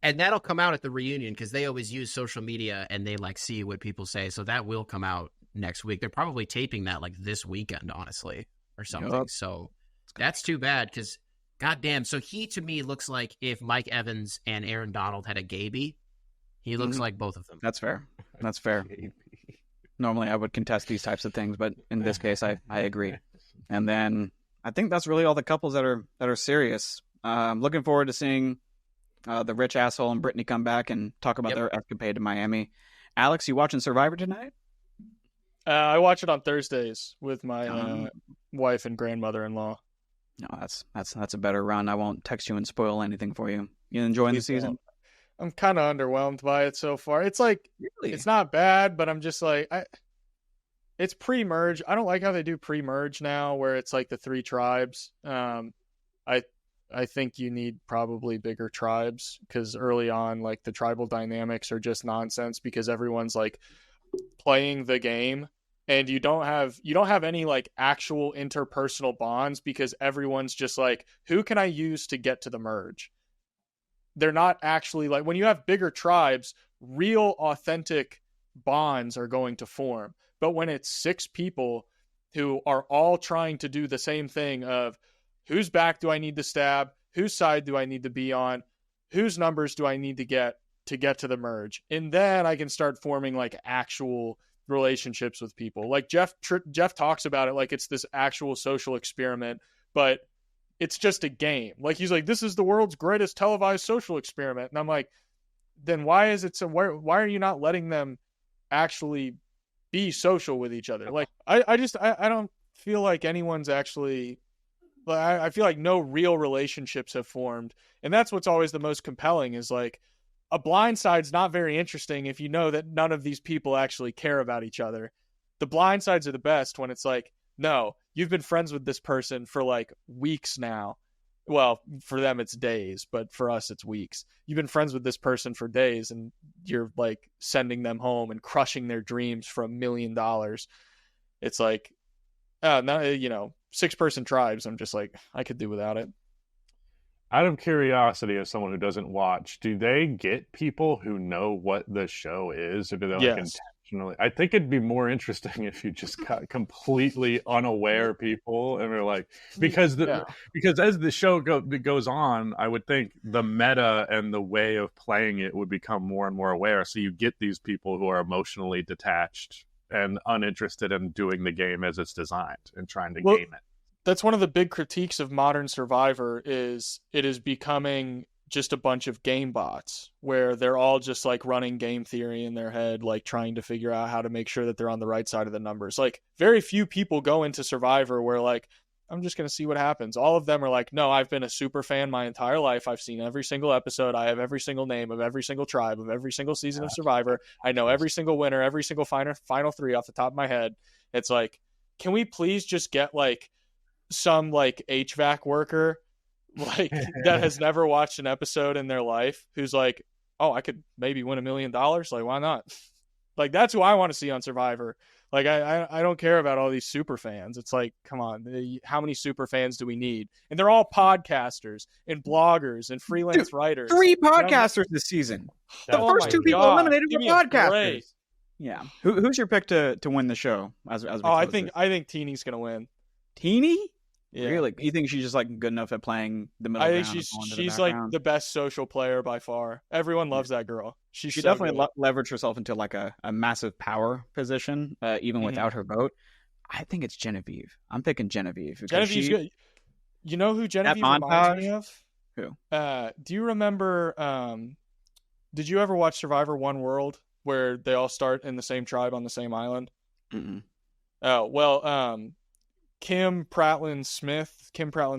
And that'll come out at the reunion because they always use social media and they like see what people say. So that will come out next week. They're probably taping that like this weekend, honestly, or something. Yep. So that's too bad because goddamn. So he to me looks like if Mike Evans and Aaron Donald had a Gaby, he looks like both of them. That's fair. That's fair. Normally I would contest these types of things, but in this case I agree. And then I think that's really all the couples that are serious. I'm looking forward to seeing the rich asshole and Brittany come back and talk about their escapade to Miami. Alex, you watching Survivor tonight? I watch it on Thursdays with my wife and grandmother-in-law. No, that's a better run. I won't text you and spoil anything for you. You enjoying the season? I'm kind of underwhelmed by it so far. It's like It's not bad, but I'm just like it's pre-merge. I don't like how they do pre-merge now, where it's like the 3 tribes. I think you need probably bigger tribes because early on, like the tribal dynamics are just nonsense because everyone's like playing the game and you don't have any like actual interpersonal bonds because everyone's just like, who can I use to get to the merge? They're not actually like, when you have bigger tribes, real authentic bonds are going to form. But when it's 6 people who are all trying to do the same thing of whose back do I need to stab, whose side do I need to be on, whose numbers do I need to get to the merge, and then I can start forming like actual relationships with people. Like Jeff talks about it like it's this actual social experiment, but it's just a game. Like he's like, this is the world's greatest televised social experiment, and I'm like, then why is it so? Why are you not letting them actually be social with each other? Like I don't feel like anyone's actually. I feel like no real relationships have formed, and that's what's always the most compelling. Is like a blind side's not very interesting if you know that none of these people actually care about each other. The blind sides are the best when it's like, no, you've been friends with this person for like weeks now. Well, for them it's days, but for us it's weeks. You've been friends with this person for days and you're like sending them home and crushing their dreams for $1 million. It's like, now, 6-person tribes. I'm just like, I could do without it. Out of curiosity, as someone who doesn't watch, do they get people who know what the show is, or do they like unfortunately. I think it'd be more interesting if you just got completely unaware people and are like, because as the show goes on, I would think the meta and the way of playing it would become more and more aware. So you get these people who are emotionally detached and uninterested in doing the game as it's designed and trying to game it. That's one of the big critiques of modern Survivor is it is becoming just a bunch of game bots where they're all just like running game theory in their head, like trying to figure out how to make sure that they're on the right side of the numbers. Like very few people go into Survivor where like, I'm just going to see what happens. All of them are like, no, I've been a super fan my entire life. I've seen every single episode. I have every single name of every single tribe of every single season of Survivor. I know every single winner, every single final three off the top of my head. It's like, can we please just get like some like HVAC worker like that has never watched an episode in their life who's like, oh, I could maybe win $1 million. Like, why not? Like, that's who I want to see on Survivor. Like, I don't care about all these super fans. It's like, come on, how many super fans do we need? And they're all podcasters and bloggers and freelance writers. 3 podcasters this season. The first 2 people eliminated were podcasters. Yeah. Who's your pick to win the show? I think Teeny's gonna win. Teeny? Yeah. Really? You think she's just like good enough at playing the middle ground? I think she's like the best social player by far. Everyone loves that girl. She so definitely leveraged herself into like a massive power position, even without her vote. I think it's Genevieve. I'm picking Genevieve. Genevieve's good. You know who Genevieve reminds me of? Who? Do you remember? Did you ever watch Survivor One World, where they all start in the same tribe on the same island? Mm-mm. Oh well. Kim Pratlin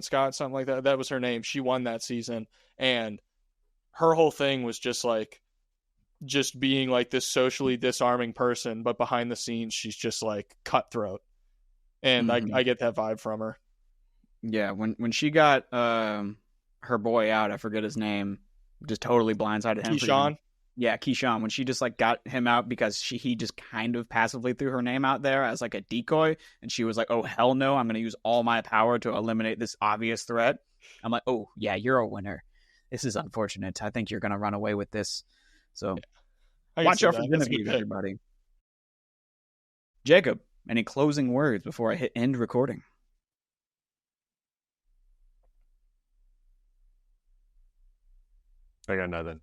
Scott, something like that. That was her name. She won that season. And her whole thing was just being like this socially disarming person, but behind the scenes, she's just like cutthroat. And I get that vibe from her. Yeah. When she got, her boy out, I forget his name, just totally blindsided him. Keyshawn? Yeah, Keyshawn, when she just like got him out because he just kind of passively threw her name out there as like a decoy, and she was like, "Oh hell no, I'm going to use all my power to eliminate this obvious threat." I'm like, "Oh yeah, you're a winner. This is unfortunate. I think you're going to run away with this." So watch out for Genevieve, everybody. Jacob, any closing words before I hit end recording? I got nothing.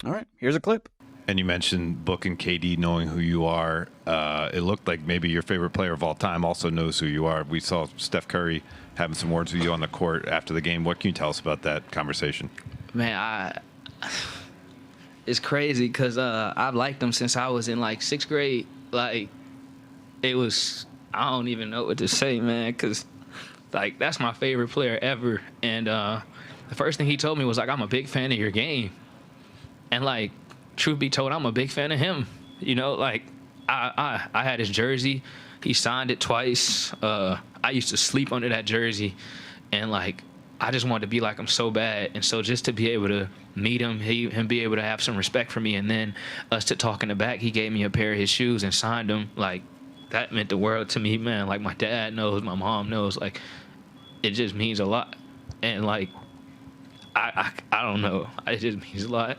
All right, here's a clip. And you mentioned Book and KD knowing who you are. It looked like maybe your favorite player of all time also knows who you are. We saw Steph Curry having some words with you on the court after the game. What can you tell us about that conversation? Man, it's crazy because I've liked him since I was in like 6th grade. Like, it was, I don't even know what to say, man, because like that's my favorite player ever. And the first thing he told me was like, I'm a big fan of your game. And like, truth be told, I'm a big fan of him. You know, like I had his jersey. He signed it twice. I used to sleep under that jersey, and like I just wanted to be like him so bad. And so just to be able to meet him, him be able to have some respect for me, and then us to talk in the back, he gave me a pair of his shoes and signed them. Like that meant the world to me, man. Like my dad knows, my mom knows. Like it just means a lot. And like I don't know, it just means a lot.